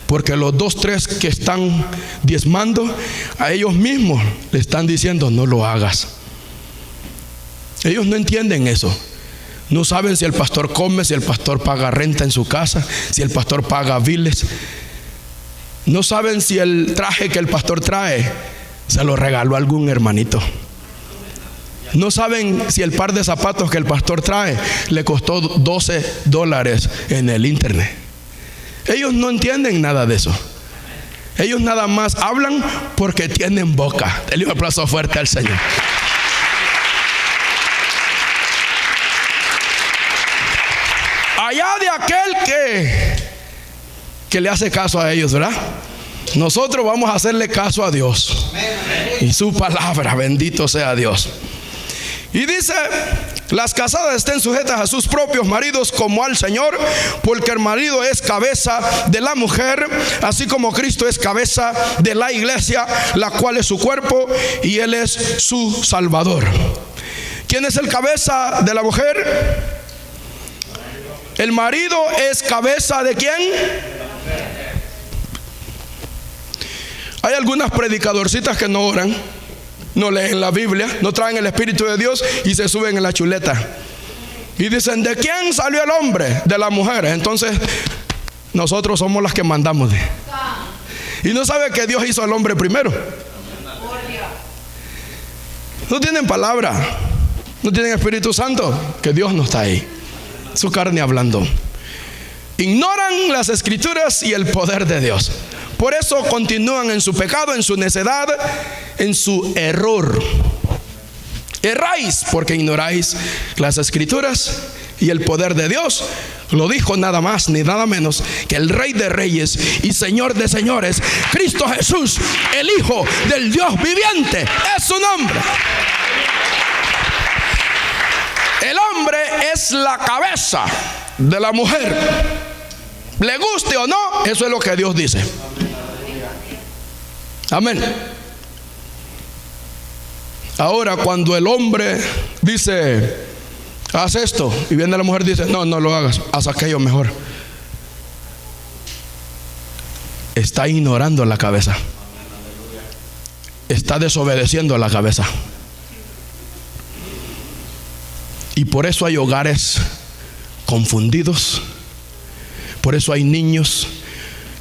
Speaker 1: porque los 2, 3 que están diezmando, a ellos mismos le están diciendo: no lo hagas. Ellos no entienden eso. No saben si el pastor come, si el pastor paga renta en su casa, si el pastor paga biles. No saben si el traje que el pastor trae se lo regaló a algún hermanito. No saben si el par de zapatos que el pastor trae le costó $12 en el internet. Ellos no entienden nada de eso. Ellos nada más hablan porque tienen boca. Denle un aplauso fuerte al Señor. Allá de aquel que le hace caso a ellos, ¿verdad? Nosotros vamos a hacerle caso a Dios y su palabra. Bendito sea Dios. Y dice: las casadas estén sujetas a sus propios maridos como al Señor, porque el marido es cabeza de la mujer, así como Cristo es cabeza de la iglesia, la cual es su cuerpo, y Él es su Salvador. ¿Quién es el cabeza de la mujer? El marido es cabeza ¿de quién? Hay algunas predicadorcitas que no oran, no leen la Biblia, no traen el Espíritu de Dios y se suben en la chuleta y dicen: ¿de quién salió el hombre? De la mujer. Entonces nosotros somos las que mandamos. Y no sabe que Dios hizo al hombre primero. No tienen palabra, no tienen Espíritu Santo, que Dios no está ahí. Su carne hablando. Ignoran las escrituras y el poder de Dios. Por eso continúan en su pecado, en su necedad, en su error. Erráis porque ignoráis las escrituras y el poder de Dios. Lo dijo nada más ni nada menos que el Rey de Reyes y Señor de Señores, Cristo Jesús, el Hijo del Dios viviente. Es su nombre. El hombre es la cabeza de la mujer. Le guste o no, eso es lo que Dios dice. Amén. Ahora, cuando el hombre dice: haz esto, y viene la mujer y dice: no, no lo hagas, haz aquello mejor, está ignorando la cabeza, está desobedeciendo la cabeza. Y por eso hay hogares confundidos. Por eso hay niños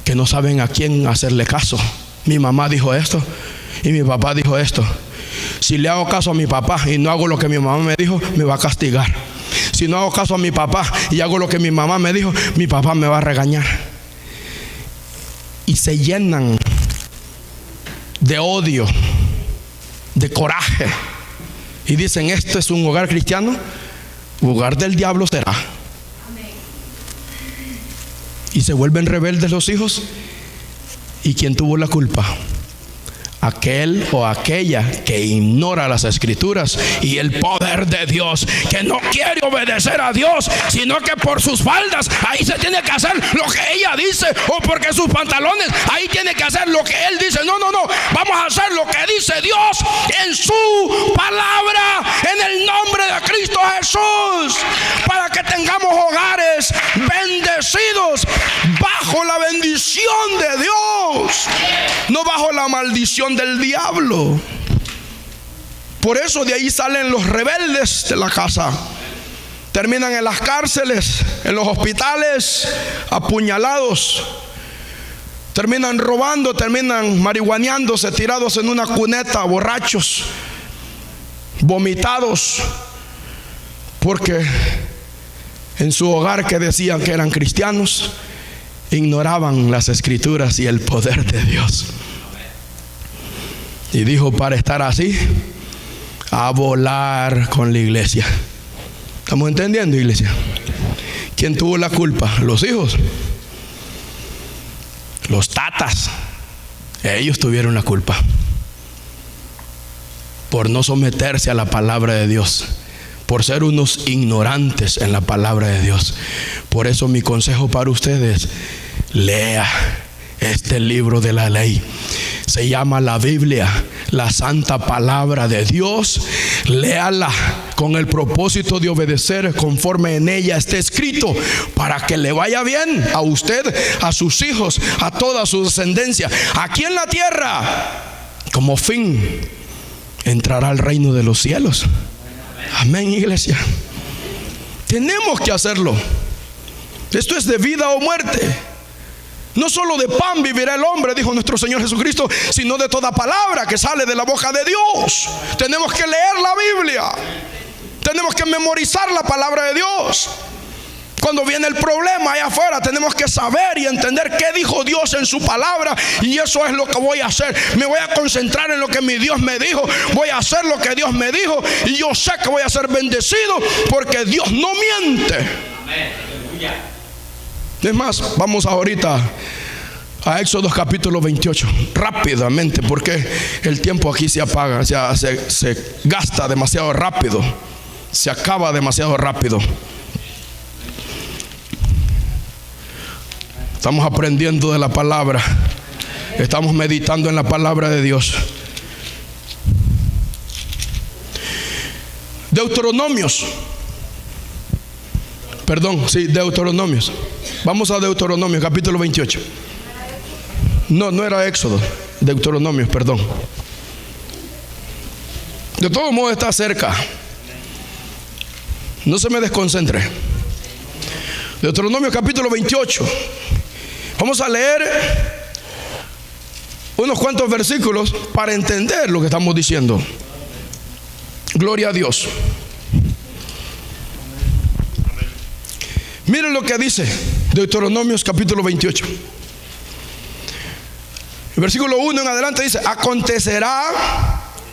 Speaker 1: que no saben a quién hacerle caso. Mi mamá dijo esto y mi papá dijo esto. Si le hago caso a mi papá y no hago lo que mi mamá me dijo, me va a castigar. Si no hago caso a mi papá y hago lo que mi mamá me dijo, mi papá me va a regañar. Y se llenan de odio, de coraje, y dicen: esto es un hogar cristiano, hogar del diablo será. Y se vuelven rebeldes los hijos. ¿Y quién tuvo la culpa? Aquel o aquella que ignora las escrituras y el poder de Dios, que no quiere obedecer a Dios, sino que por sus faldas ahí se tiene que hacer lo que ella dice, o porque sus pantalones ahí tiene que hacer lo que él dice. No, vamos a hacer lo que dice Dios en su palabra, en el nombre de Cristo Jesús, para que tengamos hogares bendecidos bajo la bendición de Dios, no bajo la maldición del diablo. Por eso de ahí salen los rebeldes de la casa. terminan en las cárceles, en los hospitales, apuñalados. Terminan robando, terminan marihuaneándose, tirados en una cuneta, borrachos, vomitados, porque en su hogar, que decían que eran cristianos, ignoraban las escrituras y el poder de Dios. Y dijo: para estar así, a volar con la iglesia. ¿Estamos entendiendo, iglesia? ¿Quién tuvo la culpa? Los hijos, los tatas. Ellos tuvieron la culpa por no someterse a la palabra de Dios, por ser unos ignorantes en la palabra de Dios. Por eso mi consejo para ustedes: lea este libro de la ley. Se llama la Biblia, la santa palabra de Dios. Léala con el propósito de obedecer conforme en ella esté escrito, para que le vaya bien a usted, a sus hijos, a toda su descendencia aquí en la tierra. Como fin, entrará al reino de los cielos. Amén, iglesia. Tenemos que hacerlo. Esto es de vida o muerte. No solo de pan vivirá el hombre, dijo nuestro Señor Jesucristo, sino de toda palabra que sale de la boca de Dios. Tenemos que leer la Biblia. Tenemos que memorizar la palabra de Dios. Cuando viene el problema allá afuera, tenemos que saber y entender qué dijo Dios en su palabra. Y eso es lo que voy a hacer. Me voy a concentrar en lo que mi Dios me dijo. Voy a hacer lo que Dios me dijo. Y yo sé que voy a ser bendecido, porque Dios no miente. Amén. Es más, vamos ahorita a Éxodo capítulo 28, rápidamente, porque el tiempo aquí se apaga, se gasta demasiado rápido, se acaba demasiado rápido. Estamos aprendiendo de la palabra, estamos meditando en la palabra de Dios. Deuteronomios. Vamos a Deuteronomio capítulo 28. No era Éxodo, Deuteronomio, perdón. De todos modos está cerca. No se me desconcentre. Deuteronomio capítulo 28. Vamos a leer unos cuantos versículos para entender lo que estamos diciendo. Gloria a Dios. Miren lo que dice Deuteronomios capítulo 28. El versículo 1 en adelante dice: acontecerá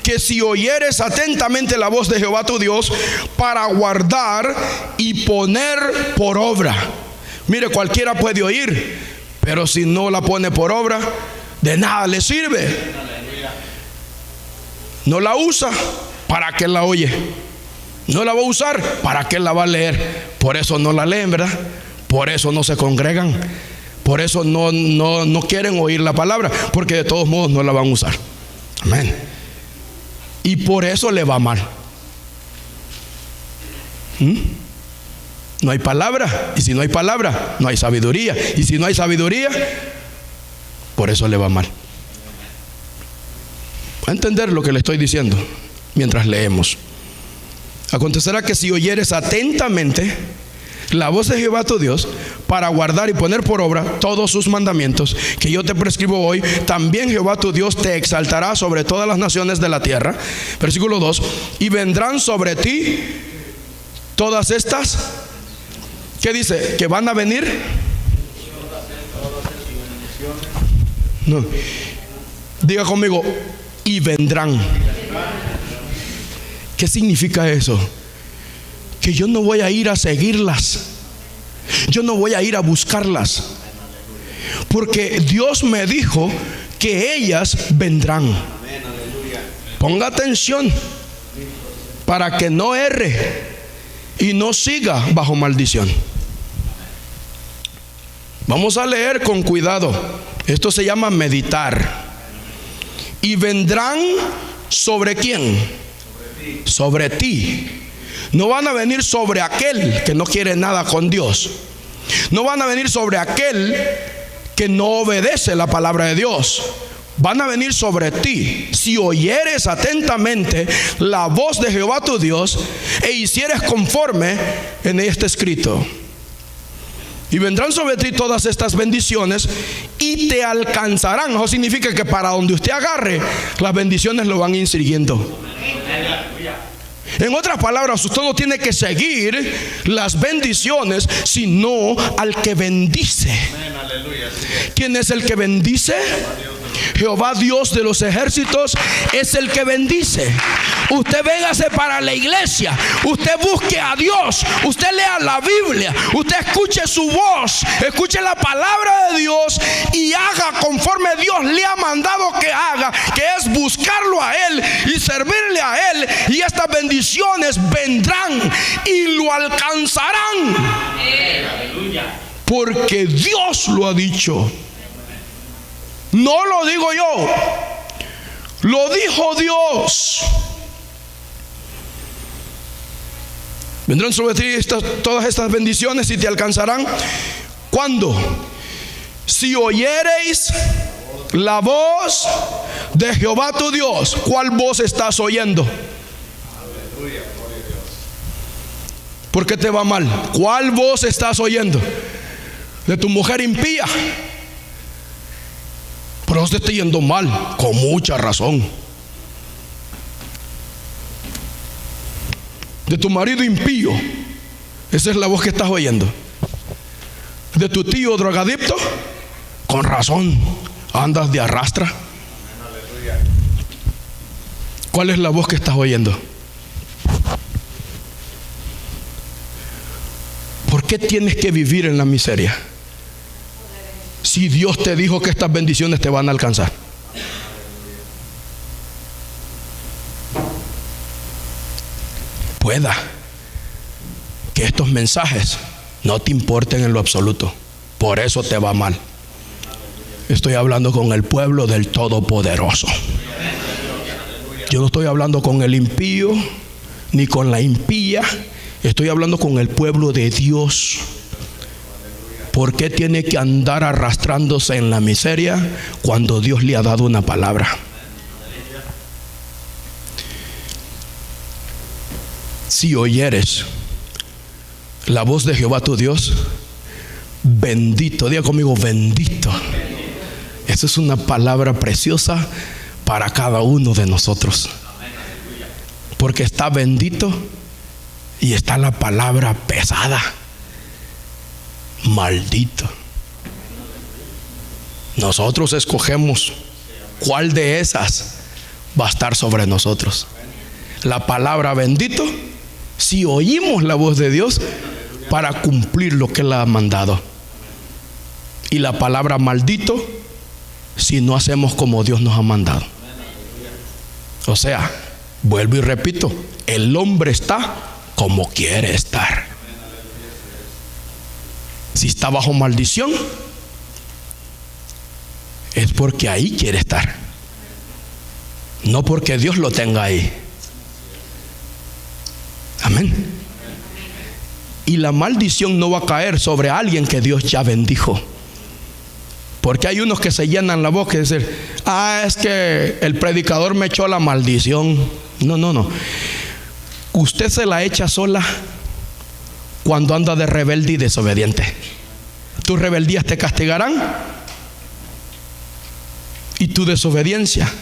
Speaker 1: que si oyeres atentamente la voz de Jehová tu Dios para guardar y poner por obra. Mire, cualquiera puede oír, pero si no la pone por obra, de nada le sirve. No la usa, ¿para qué la oye? No la va a usar, ¿para qué la va a leer? Por eso no la leen, ¿verdad? Por eso no se congregan. Por eso no quieren oír la palabra, porque de todos modos no la van a usar. Amén. Y por eso le va mal. No hay palabra. Y si no hay palabra, no hay sabiduría. Y si no hay sabiduría, por eso le va mal. Va a entender lo que le estoy diciendo mientras leemos. Acontecerá que si oyeres atentamente la voz de Jehová tu Dios para guardar y poner por obra todos sus mandamientos que yo te prescribo hoy, también Jehová tu Dios te exaltará sobre todas las naciones de la tierra. Versículo 2: y vendrán sobre ti todas estas. ¿Qué dice? ¿Que van a venir? No. Diga conmigo: y vendrán. ¿Qué significa eso? Que yo no voy a ir a seguirlas. Yo no voy a ir a buscarlas. Porque Dios me dijo que ellas vendrán. Ponga atención para que no erre y no siga bajo maldición. Vamos a leer con cuidado. Esto se llama meditar. Y vendrán ¿sobre quién? Sobre ti. No van a venir sobre aquel que no quiere nada con Dios. No van a venir sobre aquel que no obedece la palabra de Dios. van a venir sobre ti si oyeres atentamente la voz de Jehová tu Dios e hicieres conforme en este escrito. Y vendrán sobre ti todas estas bendiciones y te alcanzarán. Eso significa que para donde usted agarre, las bendiciones lo van a ir siguiendo. En otras palabras, usted no tiene que seguir las bendiciones, sino al que bendice. ¿Quién es el que bendice? Jehová Dios de los ejércitos es el que bendice. Usted véngase para la iglesia, usted busque a Dios, usted lea la Biblia, usted escuche su voz, escuche la palabra de Dios y haga conforme Dios le ha mandado que haga, que es buscarlo a Él y servirle a Él, y estas bendiciones vendrán y lo alcanzarán. Porque Dios lo ha dicho. No lo digo yo, lo dijo Dios. Vendrán sobre ti todas estas bendiciones y te alcanzarán. ¿Cuándo? Si oyereis la voz de Jehová tu Dios. ¿Cuál voz estás oyendo? ¿Por qué te va mal? ¿Cuál voz estás oyendo? ¿De tu mujer impía? Por eso te está yendo mal, con mucha razón. De tu marido impío, esa es la voz que estás oyendo. De tu tío drogadicto, con razón, andas de arrastra. ¿Cuál es la voz que estás oyendo? ¿Por qué tienes que vivir en la miseria? Si Dios te dijo que estas bendiciones te van a alcanzar. Pueda que estos mensajes no te importen en lo absoluto, por eso te va mal. Estoy hablando con el pueblo del Todopoderoso. Yo no estoy hablando con el impío ni con la impía. Estoy hablando con el pueblo de Dios. ¿Por qué tiene que andar arrastrándose en la miseria cuando Dios le ha dado una palabra? Si oyeres la voz de Jehová tu Dios, bendito, diga conmigo, bendito. Esa es una palabra preciosa para cada uno de nosotros, porque está bendito y está la palabra pesada, maldito. Nosotros escogemos cuál de esas va a estar sobre nosotros. La palabra bendito, si oímos la voz de Dios para cumplir lo que Él ha mandado. Y la palabra maldito, si no hacemos como Dios nos ha mandado. O sea, vuelvo y repito, el hombre está como quiere estar. Si está bajo maldición, es porque ahí quiere estar, no porque Dios lo tenga ahí. Amén. Y la maldición no va a caer sobre alguien que Dios ya bendijo. Porque hay unos que se llenan la boca y dicen: es que el predicador me echó la maldición. No. Usted se la echa sola cuando anda de rebelde y desobediente. Tus rebeldías te castigarán y tu desobediencia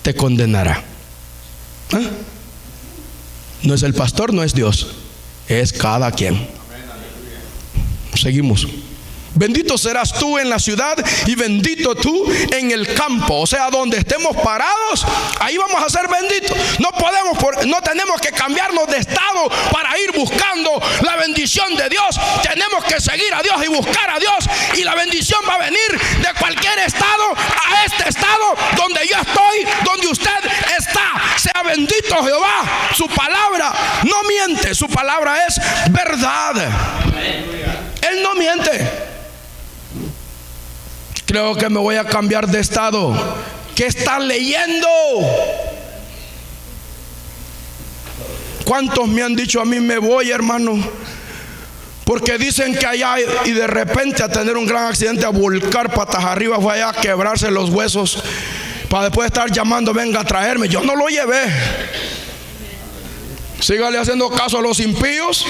Speaker 1: te condenará. No es el pastor, no es Dios, es cada quien. Seguimos. Bendito serás tú en la ciudad y bendito tú en el campo. O sea, donde estemos parados, ahí vamos a ser benditos. No tenemos que cambiarnos de estado para ir buscando la bendición de Dios. Tenemos que seguir a Dios y buscar a Dios, y la bendición va a venir de cualquier estado a este estado donde yo estoy, donde usted está. Sea bendito Jehová. Su palabra no miente, su palabra es verdad. Él no miente. Creo que me voy a cambiar de estado. ¿Qué están leyendo? ¿Cuántos me han dicho a mí me voy, hermano? Porque dicen que allá, y de repente a tener un gran accidente, a volcar patas arriba, fue allá a quebrarse los huesos para después estar llamando, venga a traerme. Yo no lo llevé. Sígale haciendo caso a los impíos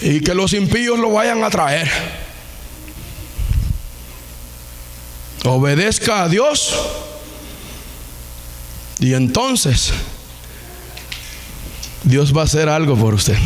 Speaker 1: y que los impíos lo vayan a traer. Obedezca a Dios y entonces Dios va a hacer algo por usted.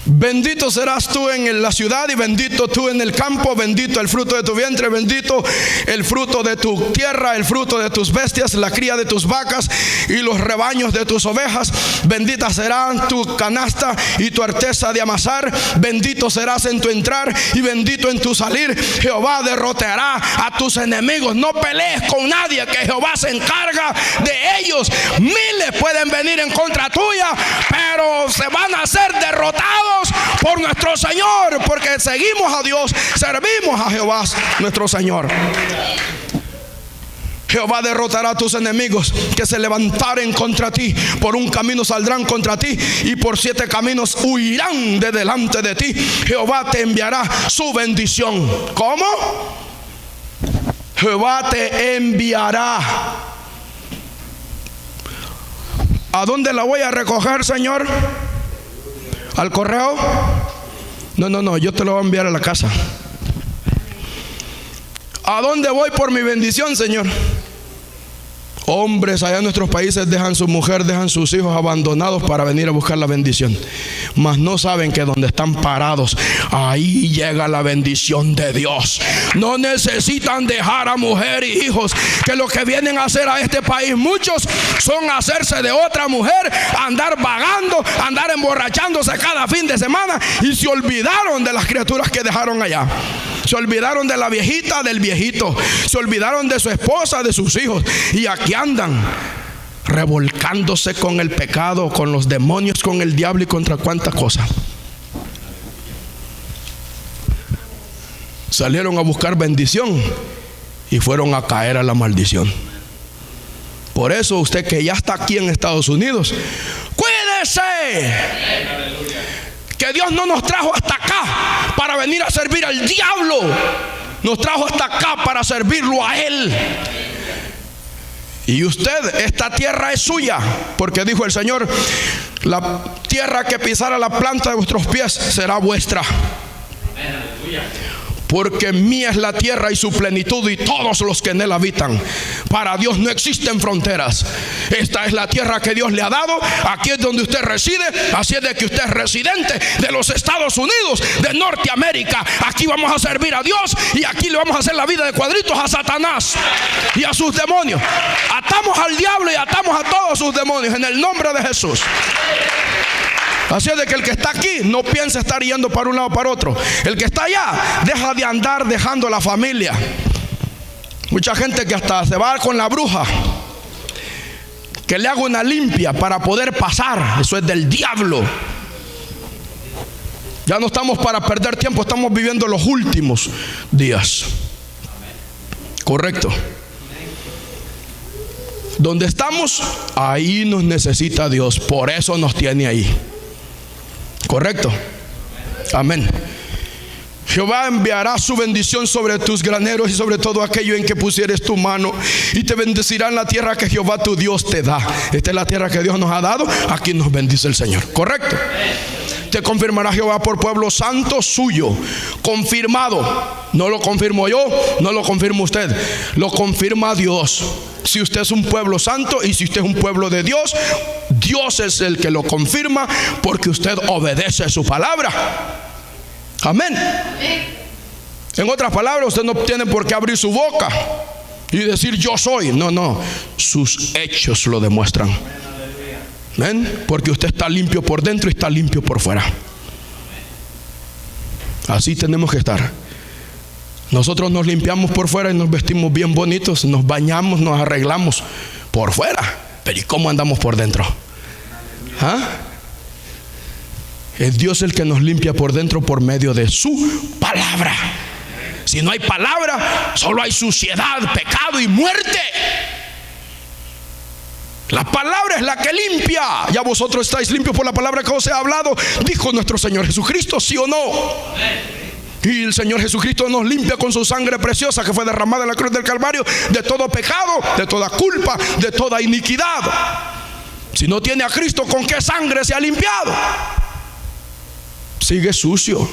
Speaker 1: Bendito serás tú en la ciudad y bendito tú en el campo. Bendito el fruto de tu vientre, bendito el fruto de tu tierra, el fruto de tus bestias, la cría de tus vacas y los rebaños de tus ovejas. Bendita será tu canasta y tu arteza de amasar. Bendito serás en tu entrar y bendito en tu salir. Jehová derrotará a tus enemigos. No pelees con nadie, que Jehová se encarga de ellos. Miles pueden venir en contra tuya, pero se van a ser derrotados por nuestro Señor, porque seguimos a Dios, servimos a Jehová nuestro Señor. Jehová derrotará a tus enemigos que se levantaren contra ti. Por un camino saldrán contra ti y por 7 caminos huirán de delante de ti. Jehová te enviará su bendición. ¿Cómo? Jehová te enviará. ¿A dónde la voy a recoger, Señor? ¿Al correo? No, yo te lo voy a enviar a la casa. ¿A dónde voy por mi bendición, Señor? Hombres allá en nuestros países dejan su mujer, dejan sus hijos abandonados para venir a buscar la bendición, mas no saben que donde están parados, ahí llega la bendición de Dios. No necesitan dejar a mujer y hijos, que lo que vienen a hacer a este país muchos son hacerse de otra mujer, andar vagando, andar emborrachándose cada fin de semana, y se olvidaron de las criaturas que dejaron allá. Se olvidaron de la viejita, del viejito. Se olvidaron de su esposa, de sus hijos. Y aquí andan revolcándose con el pecado, con los demonios, con el diablo y contra cuántas cosas. Salieron a buscar bendición y fueron a caer a la maldición. Por eso usted que ya está aquí en Estados Unidos, cuídese. Que Dios no nos trajo hasta acá para venir a servir al diablo. Nos trajo hasta acá para servirlo a Él. Y usted, esta tierra es suya, porque dijo el Señor: la tierra que pisara la planta de vuestros pies será vuestra. Porque mía es la tierra y su plenitud y todos los que en él habitan. Para Dios no existen fronteras. Esta es la tierra que Dios le ha dado. Aquí es donde usted reside. Así es de que usted es residente de los Estados Unidos, de Norteamérica. Aquí vamos a servir a Dios y aquí le vamos a hacer la vida de cuadritos a Satanás y a sus demonios. Atamos al diablo y atamos a todos sus demonios en el nombre de Jesús. Así es de que el que está aquí no piensa estar yendo para un lado o para otro. El que está allá deja de andar dejando la familia. Mucha gente que hasta se va con la bruja, que le haga una limpia para poder pasar. Eso es del diablo. Ya no estamos para perder tiempo, estamos viviendo los últimos días. Correcto. Donde estamos, ahí nos necesita Dios. Por eso nos tiene ahí. Correcto. Amén. Jehová enviará su bendición sobre tus graneros y sobre todo aquello en que pusieres tu mano, y te bendecirá en la tierra que Jehová tu Dios te da. Esta es la tierra que Dios nos ha dado. Aquí nos bendice el Señor. Correcto. Te confirmará Jehová por pueblo santo suyo. Confirmado. No lo confirmo yo, no lo confirma usted, lo confirma Dios. Si usted es un pueblo santo y si usted es un pueblo de Dios, Dios es el que lo confirma, porque usted obedece su palabra. Amén. En otras palabras, usted no tiene por qué abrir su boca y decir yo soy. No, sus hechos lo demuestran. Amén. Porque usted está limpio por dentro y está limpio por fuera. Así tenemos que estar. Nosotros nos limpiamos por fuera y nos vestimos bien bonitos, nos bañamos, nos arreglamos por fuera, pero ¿y cómo andamos por dentro? ¿Ah? Es Dios el que nos limpia por dentro por medio de su palabra. Si no hay palabra, solo hay suciedad, pecado y muerte. La palabra es la que limpia. Ya vosotros estáis limpios por la palabra que os he hablado, dijo nuestro Señor Jesucristo, ¿sí o no? Y el Señor Jesucristo nos limpia con su sangre preciosa que fue derramada en la cruz del Calvario de todo pecado, de toda culpa, de toda iniquidad. Si no tiene a Cristo, ¿con qué sangre se ha limpiado? Sigue sucio,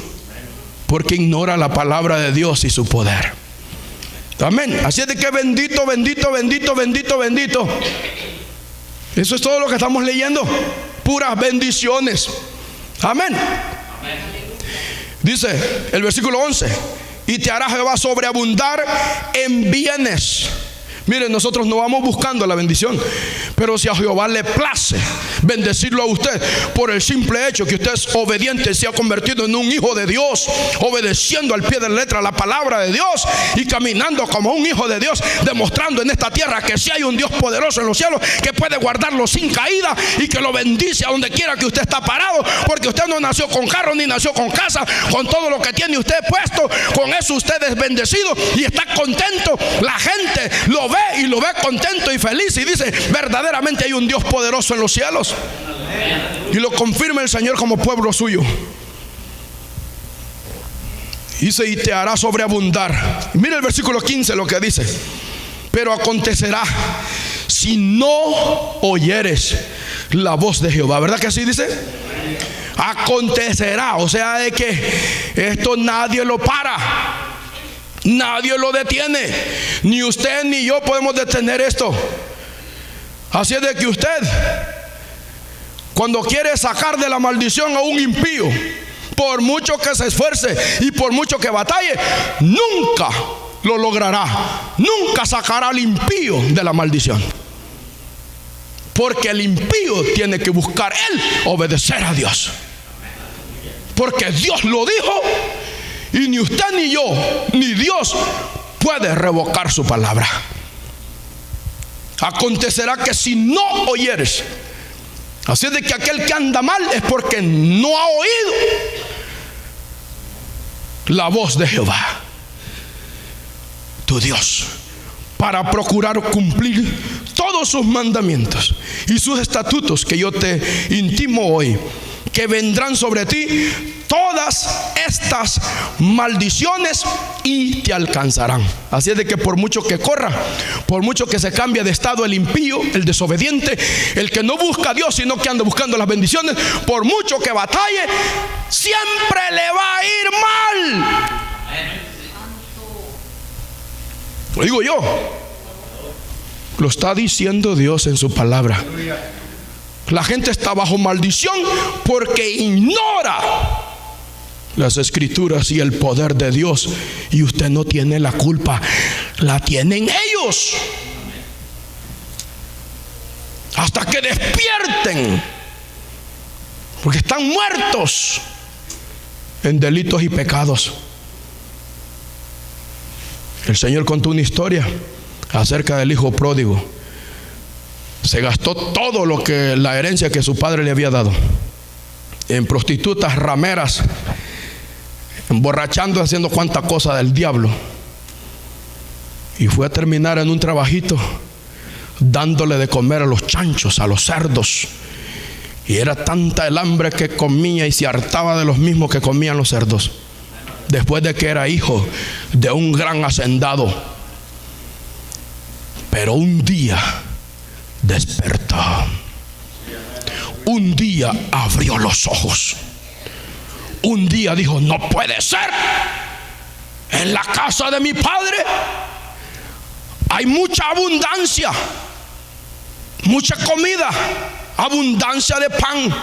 Speaker 1: porque ignora la palabra de Dios y su poder. Amén. Así es de que bendito, bendito, bendito, bendito, bendito. Eso es todo lo que estamos leyendo. Puras bendiciones. Amén. Dice el versículo 11: y te hará Jehová sobreabundar en bienes. Miren, nosotros no vamos buscando la bendición, pero si a Jehová le place bendecirlo a usted por el simple hecho que usted es obediente, se ha convertido en un hijo de Dios, obedeciendo al pie de la letra la palabra de Dios y caminando como un hijo de Dios, demostrando en esta tierra que sí hay un Dios poderoso en los cielos que puede guardarlo sin caída y que lo bendice a donde quiera que usted está parado, porque usted no nació con carro ni nació con casa. Con todo lo que tiene usted puesto, con eso usted es bendecido y está contento. La gente lo ve y lo ve contento y feliz y dice: verdaderamente hay un Dios poderoso en los cielos. Y lo confirma el Señor como pueblo suyo. Dice: y te hará sobreabundar. Mira el versículo 15 lo que dice: pero acontecerá si no oyeres la voz de Jehová. ¿Verdad que así dice? Acontecerá, o sea, de que esto nadie lo para, nadie lo detiene. Ni usted ni yo podemos detener esto. Así es de que usted, cuando quiere sacar de la maldición a un impío, por mucho que se esfuerce y por mucho que batalle, nunca lo logrará. Nunca sacará al impío de la maldición, porque el impío tiene que buscar él obedecer a Dios, porque Dios lo dijo. Y ni usted ni yo ni Dios puede revocar su palabra. Acontecerá que si no oyeres. Así es de que aquel que anda mal es porque no ha oído la voz de Jehová, tu Dios, para procurar cumplir todos sus mandamientos y sus estatutos que yo te intimo hoy, que vendrán sobre ti todas estas maldiciones y te alcanzarán. Así es de que por mucho que corra, por mucho que se cambie de estado el impío, el desobediente, el que no busca a Dios sino que anda buscando las bendiciones, por mucho que batalle, siempre le va a ir mal. Lo digo yo, lo está diciendo Dios en su palabra. La gente está bajo maldición porque ignora las escrituras y el poder de Dios. Y usted no tiene la culpa, la tienen ellos. Hasta que despierten, porque están muertos en delitos y pecados. El Señor contó una historia acerca del hijo pródigo. Se gastó todo lo que la herencia que su padre le había dado en prostitutas, rameras, emborrachando, haciendo cuanta cosa del diablo, y fue a terminar en un trabajito dándole de comer a los chanchos, a los cerdos. Y era tanta el hambre que comía y se hartaba de los mismos que comían los cerdos, después de que era hijo de un gran hacendado. Pero un día despertó, un día abrió los ojos, un día dijo: no puede ser, en la casa de mi padre hay mucha abundancia, mucha comida, abundancia de pan.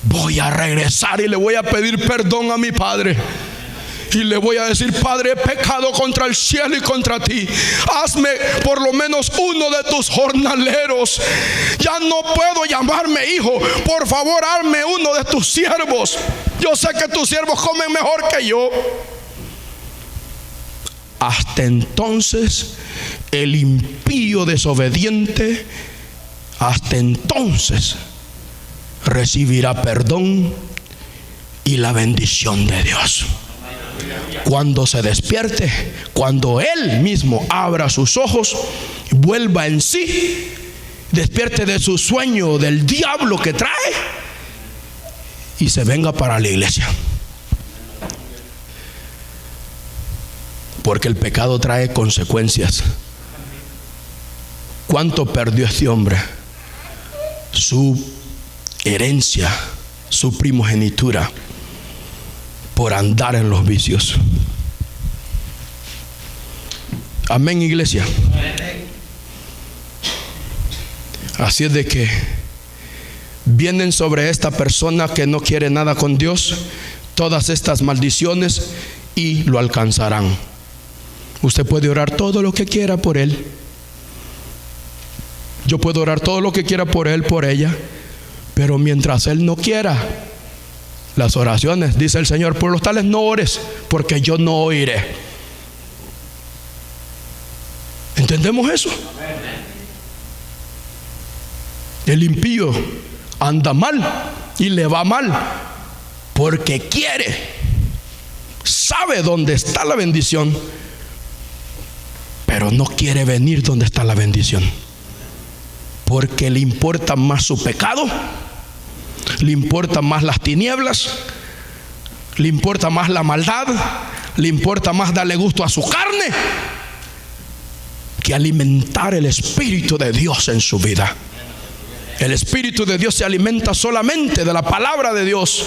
Speaker 1: Voy a regresar y le voy a pedir perdón a mi padre. Y le voy a decir: Padre, he pecado contra el cielo y contra ti. Hazme por lo menos uno de tus jornaleros. Ya no puedo llamarme hijo. Por favor, hazme uno de tus siervos. Yo sé que tus siervos comen mejor que yo. Hasta entonces el impío desobediente, hasta entonces recibirá perdón y la bendición de Dios. Cuando se despierte, cuando él mismo abra sus ojos, vuelva en sí, despierte de su sueño del diablo que trae y se venga para la iglesia. porque el pecado trae consecuencias. ¿Cuánto perdió este hombre? Su herencia, su primogenitura, por andar en los vicios. Amén, iglesia. Así es de que vienen sobre esta persona que no quiere nada con Dios todas estas maldiciones y lo alcanzarán. Usted puede orar todo lo que quiera por él. Yo puedo orar todo lo que quiera por él, por ella, pero mientras él no quiera, las oraciones, dice el Señor, por los tales no ores, porque yo no oiré. ¿Entendemos eso? El impío anda mal y le va mal porque quiere, sabe dónde está la bendición, pero no quiere venir donde está la bendición, porque le importa más su pecado, le importa más las tinieblas, le importa más la maldad, le importa más darle gusto a su carne que alimentar el Espíritu de Dios en su vida. El Espíritu de Dios se alimenta solamente de la palabra de Dios,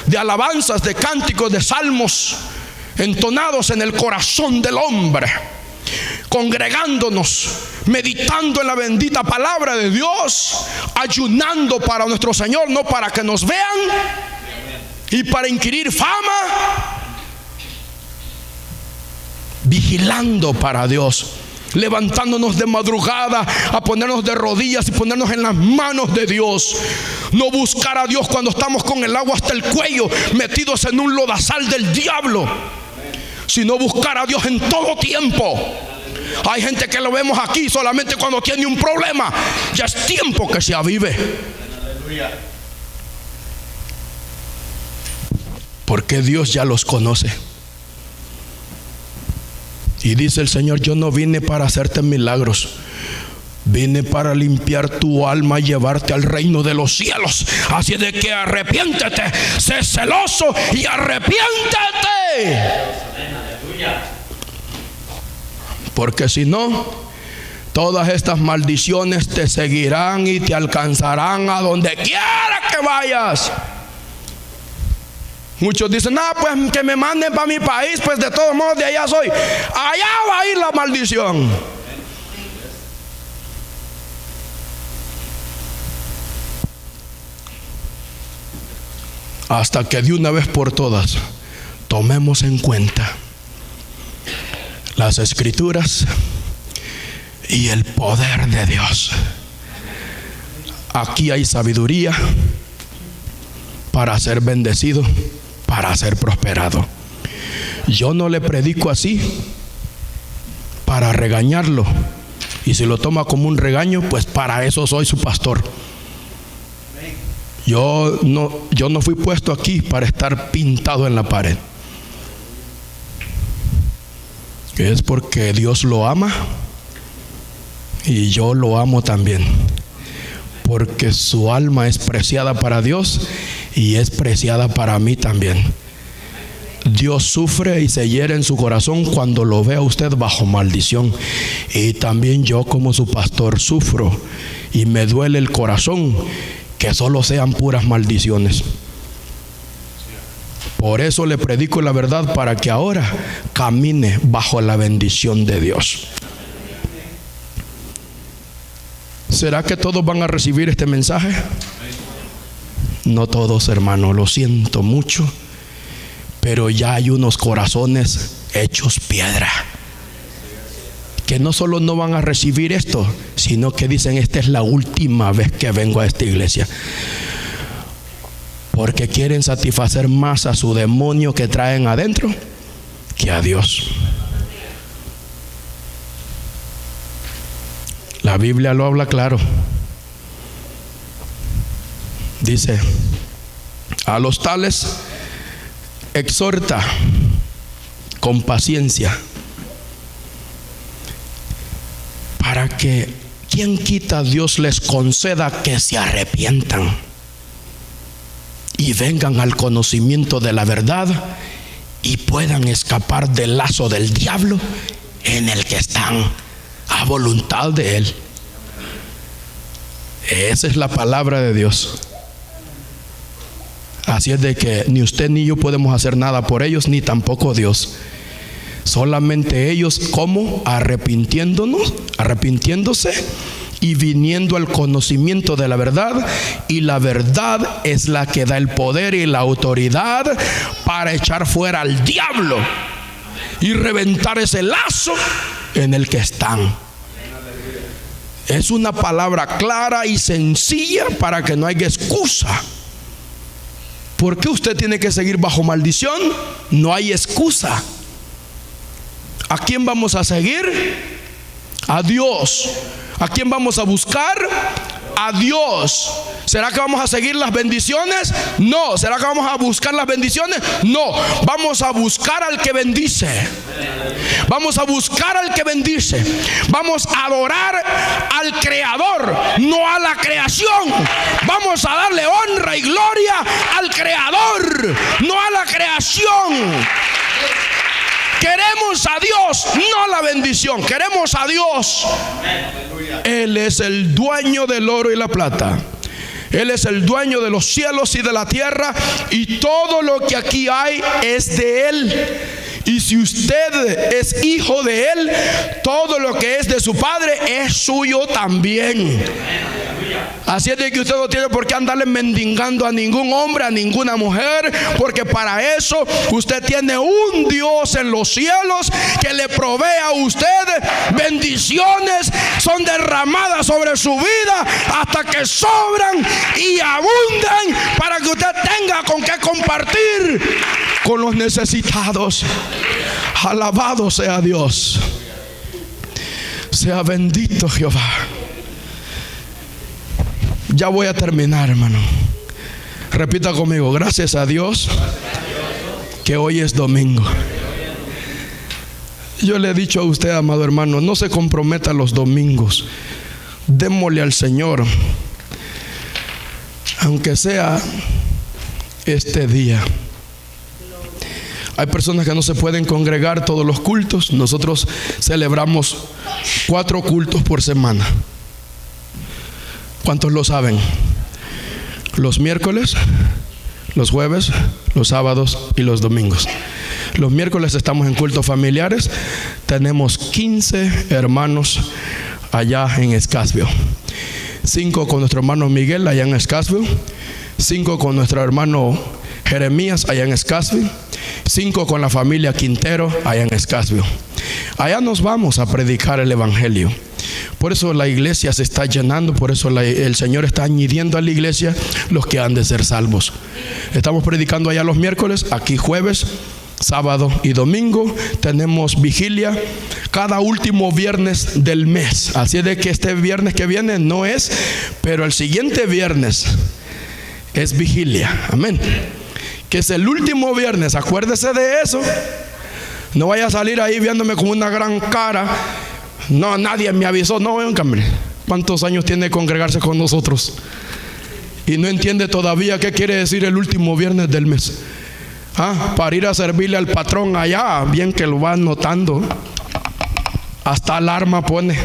Speaker 1: de alabanzas, de cánticos, de salmos entonados en el corazón del hombre, congregándonos, meditando en la bendita palabra de Dios, ayunando para nuestro Señor, no para que nos vean y para inquirir fama, vigilando para Dios, levantándonos de madrugada a ponernos de rodillas y ponernos en las manos de Dios. No buscar a Dios cuando estamos con el agua hasta el cuello, metidos en un lodazal del diablo, sino buscar a Dios en todo tiempo. Hay gente que lo vemos aquí solamente cuando tiene un problema. Ya es tiempo que se avive, porque Dios ya los conoce. Y dice el Señor: yo no vine para hacerte milagros, vine para limpiar tu alma y llevarte al reino de los cielos. Así de que arrepiéntete, sé celoso y arrepiéntete, porque si no, todas estas maldiciones te seguirán y te alcanzarán a donde quiera que vayas. Muchos dicen: pues que me manden para mi país, pues de todos modos de allá soy. Allá va a ir la maldición. Hasta que de una vez por todas tomemos en cuenta las Escrituras y el poder de Dios. Aquí hay sabiduría para ser bendecido, para ser prosperado. Yo no le predico así para regañarlo, y si lo toma como un regaño, pues para eso soy su pastor. Yo no fui puesto aquí para estar pintado en la pared. Es porque Dios lo ama y yo lo amo también, porque su alma es preciada para Dios y es preciada para mí también. Dios sufre y se hiere en su corazón cuando lo ve a usted bajo maldición, y también yo como su pastor sufro y me duele el corazón que solo sean puras maldiciones. Por eso le predico la verdad, para que ahora camine bajo la bendición de Dios. ¿Será que todos van a recibir este mensaje? No todos, hermano, lo siento mucho, pero ya hay unos corazones hechos piedra que no solo no van a recibir esto, sino que dicen: esta es la última vez que vengo a esta iglesia, porque quieren satisfacer más a su demonio que traen adentro que a Dios. La Biblia lo habla claro. Dice: a los tales exhorta con paciencia, para que, quien quita, Dios les conceda que se arrepientan y vengan al conocimiento de la verdad, y puedan escapar del lazo del diablo en el que están, a voluntad de Él. Esa es la palabra de Dios. Así es de que ni usted ni yo podemos hacer nada por ellos, ni tampoco Dios. Solamente ellos, ¿cómo? Arrepintiéndose y viniendo al conocimiento de la verdad. Y la verdad es la que da el poder y la autoridad para echar fuera al diablo y reventar ese lazo en el que están. Es una palabra clara y sencilla para que no haya excusa. ¿Por qué usted tiene que seguir bajo maldición? No hay excusa. ¿A quién vamos a seguir? A Dios. ¿A quién vamos a buscar? A Dios. ¿Será que vamos a seguir las bendiciones? No. ¿Será que vamos a buscar las bendiciones? No. Vamos a buscar al que bendice. Vamos a buscar al que bendice. Vamos a adorar al Creador, no a la creación. Vamos a darle honra y gloria al Creador, no a la creación. Queremos a Dios, no la bendición. Queremos a Dios. Él es el dueño del oro y la plata. Él es el dueño de los cielos y de la tierra, y todo lo que aquí hay es de Él. Y si usted es hijo de Él, todo lo que es de su Padre es suyo también. Así es de que usted no tiene por qué andarle mendigando a ningún hombre, a ninguna mujer, porque para eso usted tiene un Dios en los cielos que le provee a usted bendiciones. Son derramadas sobre su vida hasta que sobran y abundan para que usted tenga con qué compartir con los necesitados. Alabado sea Dios. Sea bendito Jehová. Ya voy a terminar, hermano. Repita conmigo: gracias a Dios que hoy es domingo. Yo le he dicho a usted, amado hermano, no se comprometa los domingos. Démosle al Señor, aunque sea este día. Hay personas que no se pueden congregar todos los cultos. Nosotros celebramos 4 cultos por semana. ¿Cuántos lo saben? Los miércoles, los jueves, los sábados y los domingos. Los miércoles estamos en cultos familiares. Tenemos 15 hermanos allá en Escazville. 5 con nuestro hermano Miguel allá en Escazville. 5 con nuestro hermano Jeremías allá en Escazville. 5 con la familia Quintero allá en Escazville. Allá nos vamos a predicar el evangelio. Por eso la iglesia se está llenando. Por eso el Señor está añadiendo a la iglesia los que han de ser salvos. Estamos predicando allá los miércoles, aquí jueves, sábado y domingo. Tenemos vigilia cada último viernes del mes. Así es de que este viernes que viene no es, pero el siguiente viernes es vigilia. Amén. Que es el último viernes. Acuérdese de eso. No vaya a salir ahí viéndome con una gran cara. No, nadie me avisó. No, hombre, ¿cuántos años tiene congregarse con nosotros? Y no entiende todavía qué quiere decir el último viernes del mes. Para ir a servirle al patrón allá, bien que lo va notando. Hasta alarma pone.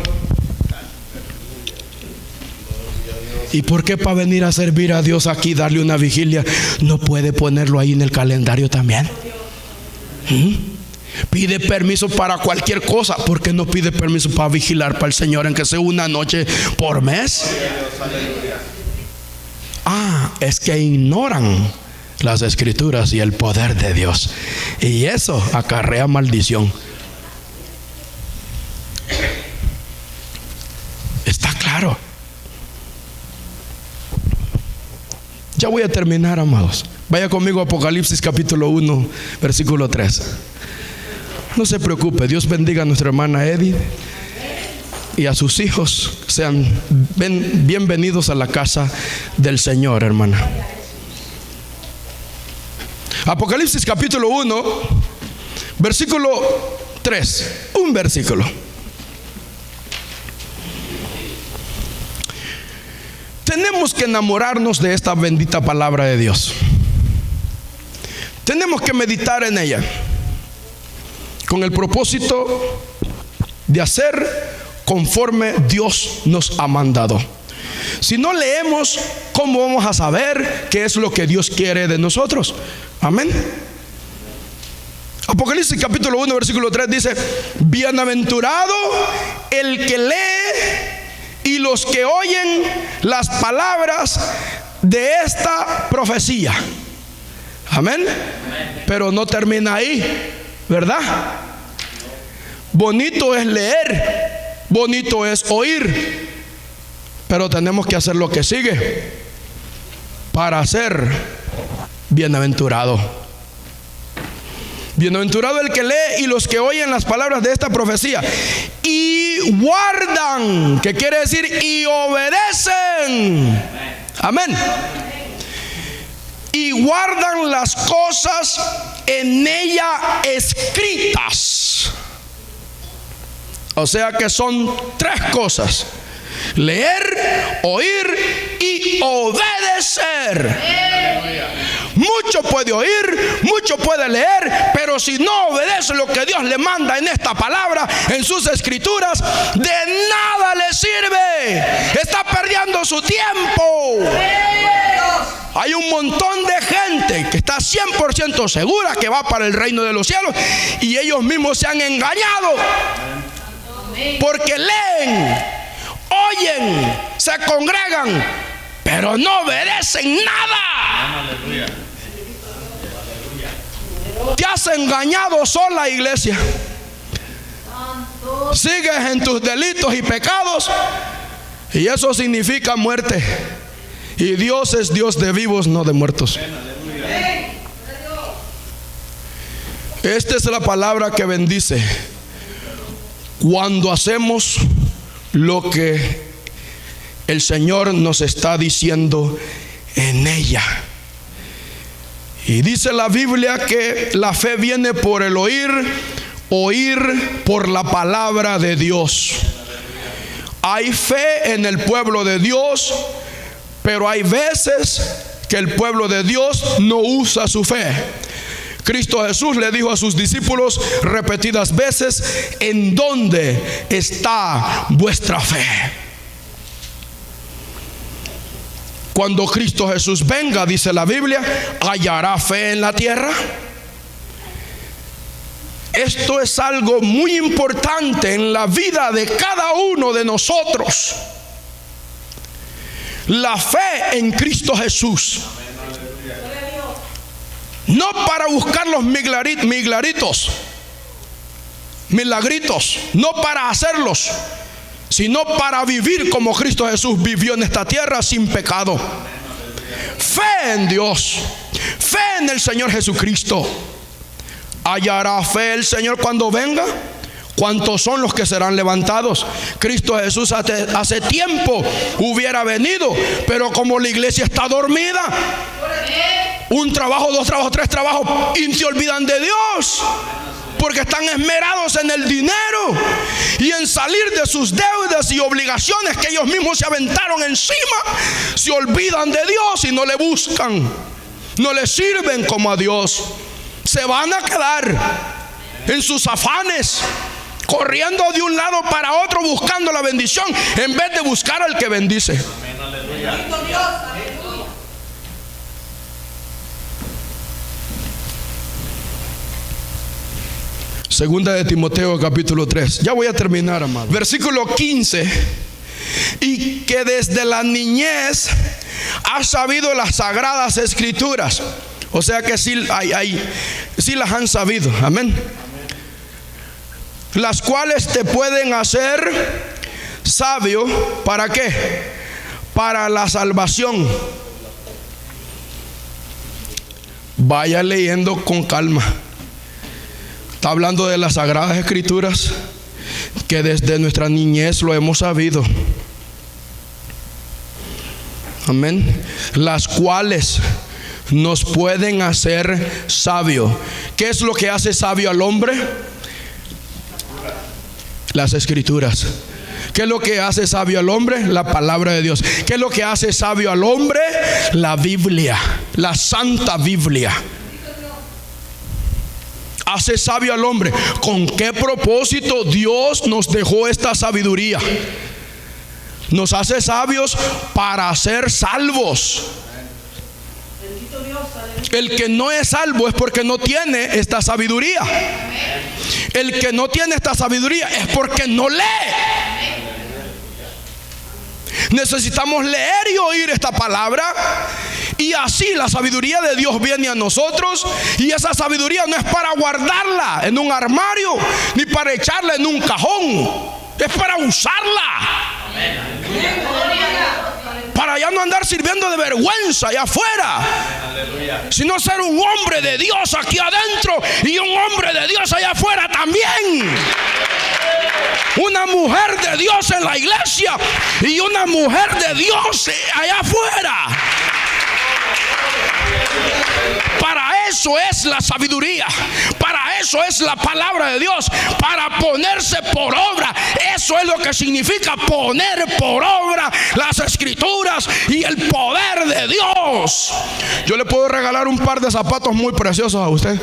Speaker 1: ¿Y por qué para venir a servir a Dios aquí, darle una vigilia, no puede ponerlo ahí en el calendario también? Pide permiso para cualquier cosa. ¿Por qué no pide permiso para vigilar para el Señor, en que sea una noche por mes? Es que ignoran las escrituras y el poder de Dios, y eso acarrea maldición. Está claro. Ya voy a terminar, amados. Vaya conmigo a Apocalipsis capítulo 1, versículo 3. No se preocupe, Dios bendiga a nuestra hermana Edith y a sus hijos. Sean bienvenidos a la casa del Señor, hermana. Apocalipsis capítulo 1, versículo 3. Un versículo. Tenemos que enamorarnos de esta bendita palabra de Dios. Tenemos que meditar en ella. con el propósito de hacer conforme Dios nos ha mandado. Si no leemos, ¿cómo vamos a saber qué es lo que Dios quiere de nosotros? Amén. Apocalipsis capítulo 1 versículo 3 dice: bienaventurado el que lee y los que oyen las palabras de esta profecía. Amén. Pero no termina ahí, ¿verdad? Bonito es leer, bonito es oír, pero tenemos que hacer lo que sigue para ser bienaventurado. Bienaventurado el que lee y los que oyen las palabras de esta profecía y guardan, que quiere decir y obedecen. Amén. Y guardan las cosas en ella escritas. O sea que son tres cosas: leer, oír y obedecer. Mucho puede oír, mucho puede leer, pero si no obedece lo que Dios le manda en esta palabra, en sus escrituras, de nada le sirve. Está perdiendo su tiempo. Hay un montón de gente que está 100% segura que va para el reino de los cielos, y ellos mismos se han engañado, porque leen, oyen, se congregan, pero no obedecen nada. Te has engañado sola, iglesia. Sigues en tus delitos y pecados, y eso significa muerte. Y Dios es Dios de vivos, no de muertos. Esta es la palabra que bendice cuando hacemos lo que el Señor nos está diciendo en ella. Y dice la Biblia que la fe viene por el oír, oír por la palabra de Dios. Hay fe en el pueblo de Dios, pero hay veces que el pueblo de Dios no usa su fe. Cristo Jesús le dijo a sus discípulos repetidas veces: ¿en dónde está vuestra fe? Cuando Cristo Jesús venga, dice la Biblia, ¿hallará fe en la tierra? Esto es algo muy importante en la vida de cada uno de nosotros. La fe en Cristo Jesús. No para buscar los milagritos, no para hacerlos, sino para vivir como Cristo Jesús vivió en esta tierra sin pecado. Fe en Dios, fe en el Señor Jesucristo. ¿Hallará fe el Señor cuando venga? ¿Cuántos son los que serán levantados? Cristo Jesús hace tiempo hubiera venido, pero como la iglesia está dormida, un trabajo, dos trabajos, tres trabajos, y se olvidan de Dios, porque están esmerados en el dinero y en salir de sus deudas y obligaciones que ellos mismos se aventaron encima. Se olvidan de Dios y no le buscan, no le sirven como a Dios. Se van a quedar en sus afanes, corriendo de un lado para otro buscando la bendición, en vez de buscar al que bendice. Amén, aleluya. Segunda de Timoteo capítulo 3. Ya voy a terminar, amado. Versículo 15. Y que desde la niñez has sabido las sagradas escrituras. O sea que sí las han sabido. Amén. Las cuales te pueden hacer sabio. ¿Para qué? Para la salvación. Vaya leyendo con calma. Está hablando de las sagradas escrituras, que desde nuestra niñez lo hemos sabido. Amén. Las cuales nos pueden hacer sabio. ¿Qué es lo que hace sabio al hombre? Las escrituras. ¿Qué es lo que hace sabio al hombre? La palabra de Dios. ¿Qué es lo que hace sabio al hombre? La Biblia, la Santa Biblia. hace sabio al hombre. ¿Con qué propósito Dios nos dejó esta sabiduría? Nos hace sabios para ser salvos. El que no es salvo es porque no tiene esta sabiduría. El que no tiene esta sabiduría es porque no lee. Necesitamos leer y oír esta palabra, y así la sabiduría de Dios viene a nosotros. Y esa sabiduría no es para guardarla en un armario ni para echarla en un cajón, es para usarla. Para ya no andar sirviendo de vergüenza allá afuera, sino ser un hombre de Dios aquí adentro y un hombre de Dios allá afuera también. Una mujer de Dios en la iglesia y una mujer de Dios allá afuera. Para eso es la sabiduría, para eso es la palabra de Dios, para ponerse por obra. Eso es lo que significa poner por obra las escrituras y el poder de Dios. Yo le puedo regalar un par de zapatos muy preciosos a usted,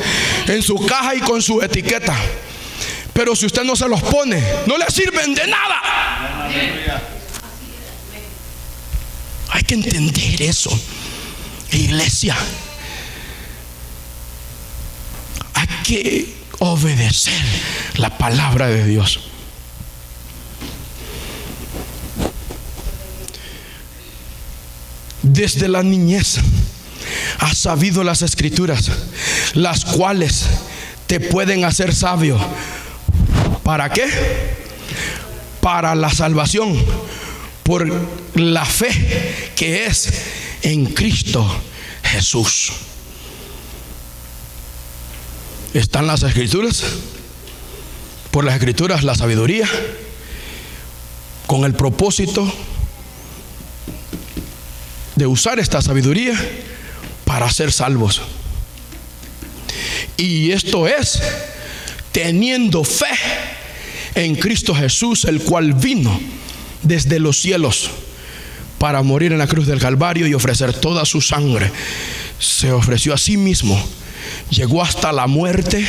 Speaker 1: en su caja y con su etiqueta, pero si usted no se los pone, no le sirven de nada. Hay que entender eso, iglesia. Hay que obedecer la palabra de Dios. Desde la niñez has sabido las escrituras, las cuales te pueden hacer sabio. ¿Para qué? Para la salvación por la fe que es en Cristo Jesús. Están las escrituras, por las escrituras la sabiduría, con el propósito de usar esta sabiduría para ser salvos. Y esto es teniendo fe en Cristo Jesús, el cual vino desde los cielos para morir en la cruz del Calvario y ofrecer toda su sangre. Se ofreció a sí mismo, llegó hasta la muerte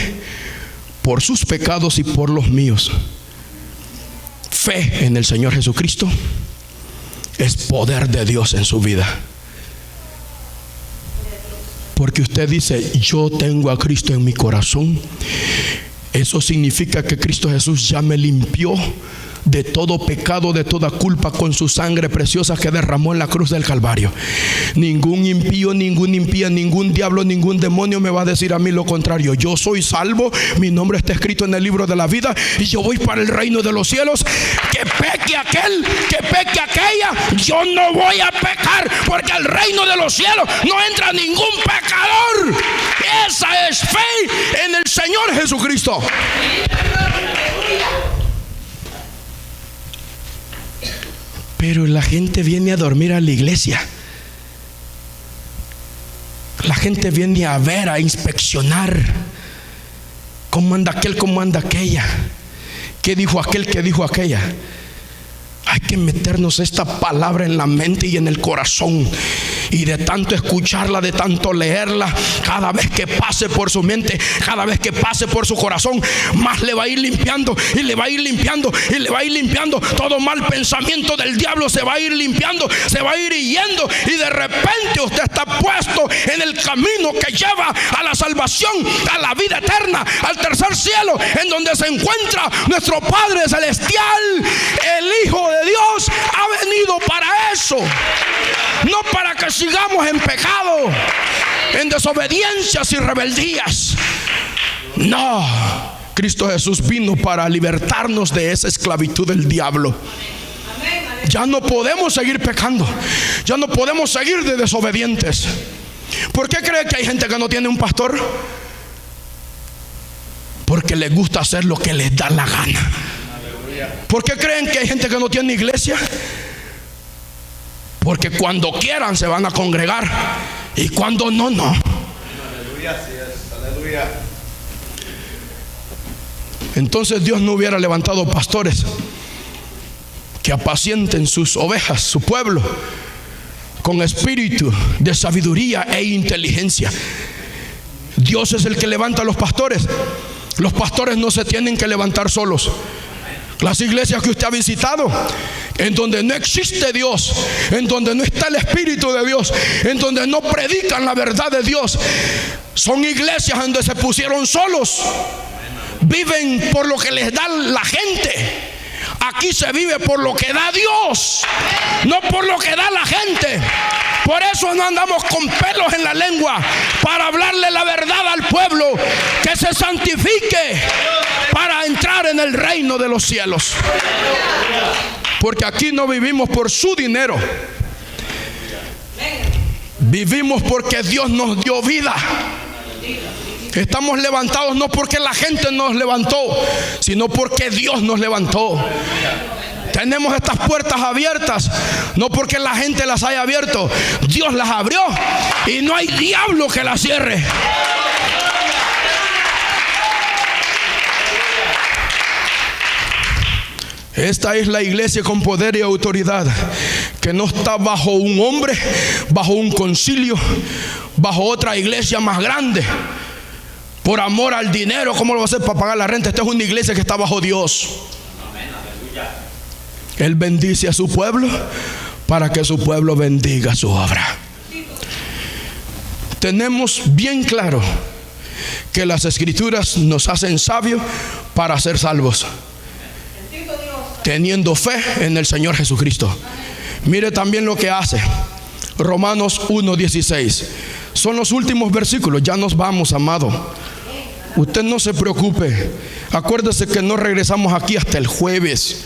Speaker 1: por sus pecados y por los míos. Fe en el Señor Jesucristo es poder de Dios en su vida. Porque usted dice: yo tengo a Cristo en mi corazón. Eso significa que Cristo Jesús ya me limpió de todo pecado, de toda culpa, con su sangre preciosa que derramó en la cruz del Calvario. Ningún impío, ninguna impía, ningún diablo, ningún demonio me va a decir a mí lo contrario. Yo soy salvo, mi nombre está escrito en el libro de la vida y yo voy para el reino de los cielos. Que peque aquel, que peque aquella, yo no voy a pecar, porque al reino de los cielos no entra ningún pecador. Esa es fe en el Señor Jesucristo. Pero la gente viene a dormir a la iglesia. La gente viene a ver, a inspeccionar cómo anda aquel, cómo anda aquella, qué dijo aquel, qué dijo aquella. Hay que meternos esta palabra en la mente y en el corazón, y de tanto escucharla, de tanto leerla, cada vez que pase por su mente, cada vez que pase por su corazón, más le va a ir limpiando y le va a ir limpiando y le va a ir limpiando. Todo mal pensamiento del diablo se va a ir limpiando, se va a ir yendo, y de repente usted está puesto en el camino que lleva a la salvación, a la vida eterna, al tercer cielo, en donde se encuentra nuestro Padre Celestial. El Hijo de Dios ha venido para eso, no para que sigamos en pecado, en desobediencias y rebeldías. No, Cristo Jesús vino para libertarnos de esa esclavitud del diablo. Ya no podemos seguir pecando, ya no podemos seguir de desobedientes. ¿Por qué cree que hay gente que no tiene un pastor? Porque les gusta hacer lo que les da la gana. ¿Por qué creen que hay gente que no tiene iglesia? Porque cuando quieran se van a congregar, y cuando no, no. Aleluya, sí es. Aleluya. Entonces Dios no hubiera levantado pastores que apacienten sus ovejas, su pueblo, con espíritu de sabiduría e inteligencia. Dios es el que levanta a los pastores. Los pastores no se tienen que levantar solos. Las iglesias que usted ha visitado, en donde no existe Dios, en donde no está el Espíritu de Dios, en donde no predican la verdad de Dios, son iglesias donde se pusieron solos. Viven por lo que les da la gente. Aquí se vive por lo que da Dios, no por lo que da la gente. Por eso no andamos con pelos en la lengua, para hablarle la verdad al pueblo, que se santifique para entrar en el reino de los cielos. Porque aquí no vivimos por su dinero, vivimos porque Dios nos dio vida. Estamos levantados no porque la gente nos levantó, sino porque Dios nos levantó. Tenemos estas puertas abiertas no porque la gente las haya abierto, Dios las abrió y no hay diablo que las cierre. Esta es la iglesia con poder y autoridad, que no está bajo un hombre, bajo un concilio, bajo otra iglesia más grande, por amor al dinero. ¿Cómo lo va a hacer para pagar la renta? Esta es una iglesia que está bajo Dios. Él bendice a su pueblo para que su pueblo bendiga su obra. Tenemos bien claro que las escrituras nos hacen sabios para ser salvos, teniendo fe en el Señor Jesucristo. Mire también lo que hace Romanos 1:16. Son los últimos versículos, ya nos vamos, amado. Usted no se preocupe. Acuérdese que no regresamos aquí hasta el jueves.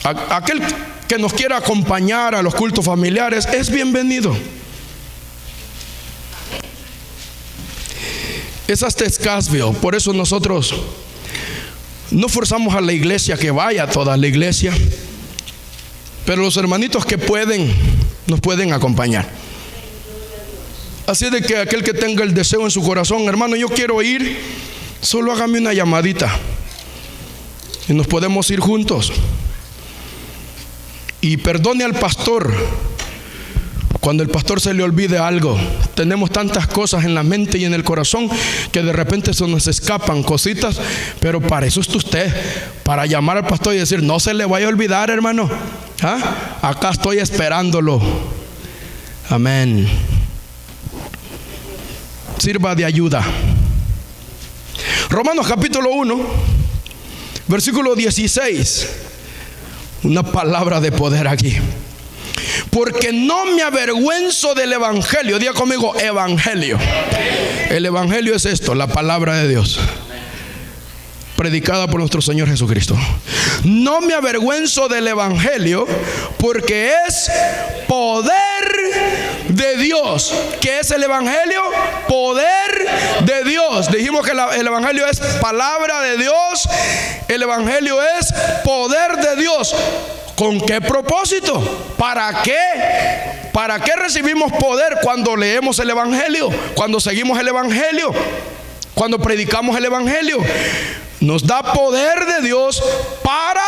Speaker 1: Aquel que nos quiera acompañar a los cultos familiares es bienvenido. Es hasta Scottsville. Por eso nosotros no forzamos a la iglesia que vaya, toda la iglesia, pero los hermanitos que pueden, nos pueden acompañar. Así de que aquel que tenga el deseo en su corazón, hermano, yo quiero ir, solo hágame una llamadita y nos podemos ir juntos. Y perdone al pastor cuando el pastor se le olvide algo. Tenemos tantas cosas en la mente y en el corazón que de repente se nos escapan cositas, pero para eso está usted, para llamar al pastor y decir: no se le vaya a olvidar, hermano. Acá estoy esperándolo. Amén. Sirva de ayuda. Romanos capítulo 1, versículo 16. Una palabra de poder aquí. Porque no me avergüenzo del evangelio. Diga conmigo, evangelio. El evangelio es esto, la palabra de Dios, predicada por nuestro Señor Jesucristo. No me avergüenzo del evangelio, porque es poder de Dios. ¿Qué es el evangelio? Poder de Dios. Dijimos que el evangelio es palabra de Dios. El evangelio es poder de Dios. ¿Con qué propósito? ¿Para qué? ¿Para qué recibimos poder cuando leemos el evangelio? Cuando seguimos el evangelio, cuando predicamos el evangelio. Nos da poder de Dios para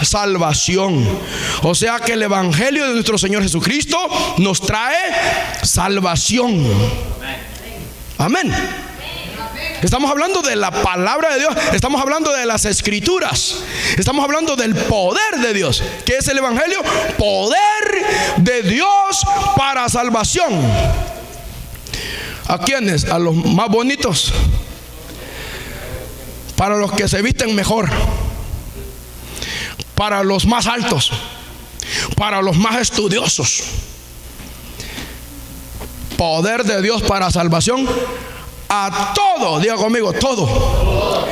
Speaker 1: salvación. O sea que el evangelio de nuestro Señor Jesucristo nos trae salvación. Amén. Estamos hablando de la palabra de Dios. Estamos hablando de las escrituras. Estamos hablando del poder de Dios. ¿Qué es el evangelio? Poder de Dios para salvación. ¿A quiénes? A los más bonitos, para los que se visten mejor, para los más altos, para los más estudiosos. Poder de Dios para salvación a todo, diga conmigo, todo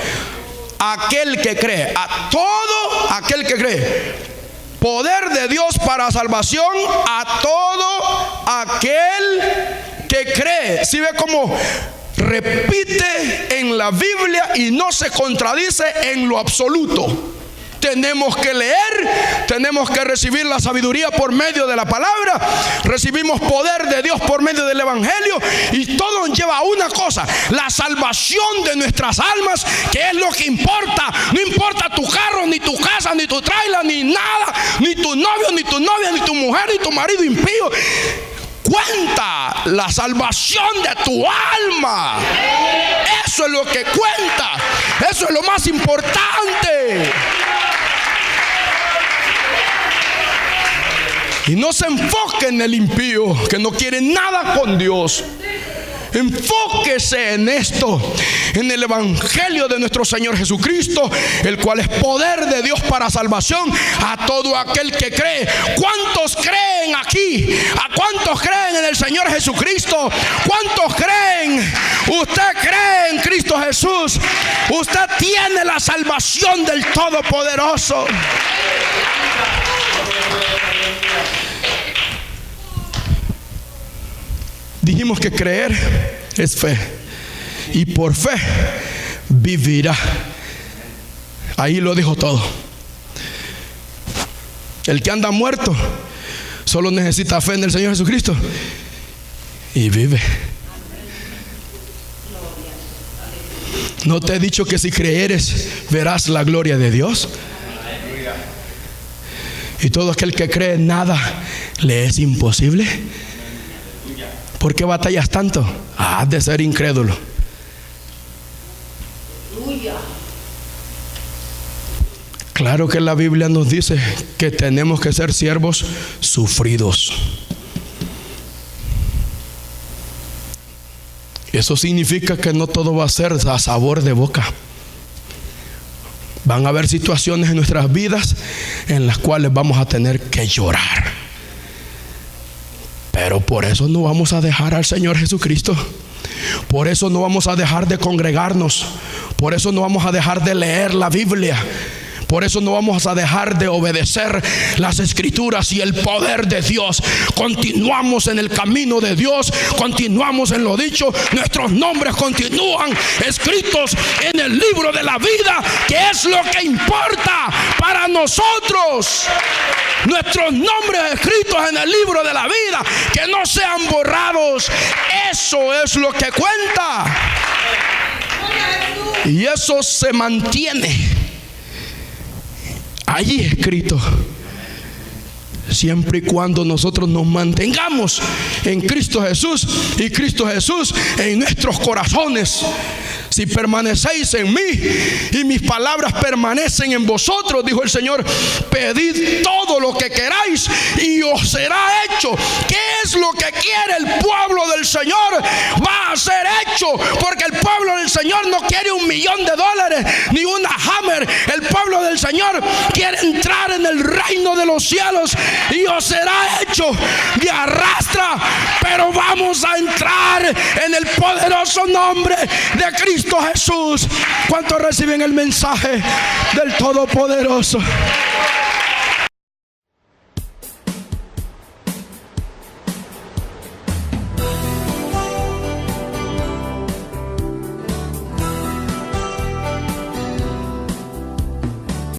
Speaker 1: aquel que cree. A todo aquel que cree. Poder de Dios para salvación a todo aquel que cree. ¿Sí ve cómo repite en la Biblia y no se contradice en lo absoluto? Tenemos que leer, tenemos que recibir la sabiduría por medio de la palabra, recibimos poder de Dios por medio del evangelio, y todo lleva a una cosa: la salvación de nuestras almas, que es lo que importa. No importa tu carro, ni tu casa, ni tu trailer, ni nada, ni tu novio, ni tu novia, ni tu mujer, ni tu marido impío. Cuenta la salvación de tu alma. Eso es lo que cuenta. Eso es lo más importante. Y no se enfoque en el impío que no quiere nada con Dios. Enfóquese en esto, en el evangelio de nuestro Señor Jesucristo, el cual es poder de Dios para salvación a todo aquel que cree. ¿Cuántos creen aquí? ¿A cuántos creen en el Señor Jesucristo? ¿Cuántos creen? Usted cree en Cristo Jesús. Usted tiene la salvación del Todopoderoso. Dijimos que creer es fe, y por fe vivirá. Ahí lo dijo todo. El que anda muerto solo necesita fe en el Señor Jesucristo y vive. ¿No te he dicho que si creeres verás la gloria de Dios? Y todo aquel que cree nada le es imposible. ¿Por qué batallas tanto? Has de ser incrédulo. Claro que la Biblia nos dice que tenemos que ser siervos sufridos. Eso significa que no todo va a ser a sabor de boca. Van a haber situaciones en nuestras vidas en las cuales vamos a tener que llorar. Pero por eso no vamos a dejar al Señor Jesucristo. Por eso no vamos a dejar de congregarnos. Por eso no vamos a dejar de leer la Biblia. Por eso no vamos a dejar de obedecer las Escrituras y el poder de Dios. Continuamos en el camino de Dios. Continuamos en lo dicho. Nuestros nombres continúan escritos en el libro de la vida, que es lo que importa para nosotros. Nuestros nombres escritos en el libro de la vida, que no sean borrados. Eso es lo que cuenta. Y eso se mantiene allí escrito, siempre y cuando nosotros nos mantengamos en Cristo Jesús y Cristo Jesús en nuestros corazones. Si permanecéis en mí y mis palabras permanecen en vosotros, dijo el Señor, pedid todo lo que queráis y os será hecho. ¿Qué es lo que quiere el pueblo del Señor? Va a ser hecho, porque el pueblo del Señor no quiere $1,000,000 ni una Hammer. El pueblo del Señor quiere entrar en el reino de los cielos y os será hecho. De arrastra, pero vamos a entrar en el poderoso nombre de Cristo Jesús. ¿Cuántos reciben el mensaje del Todopoderoso?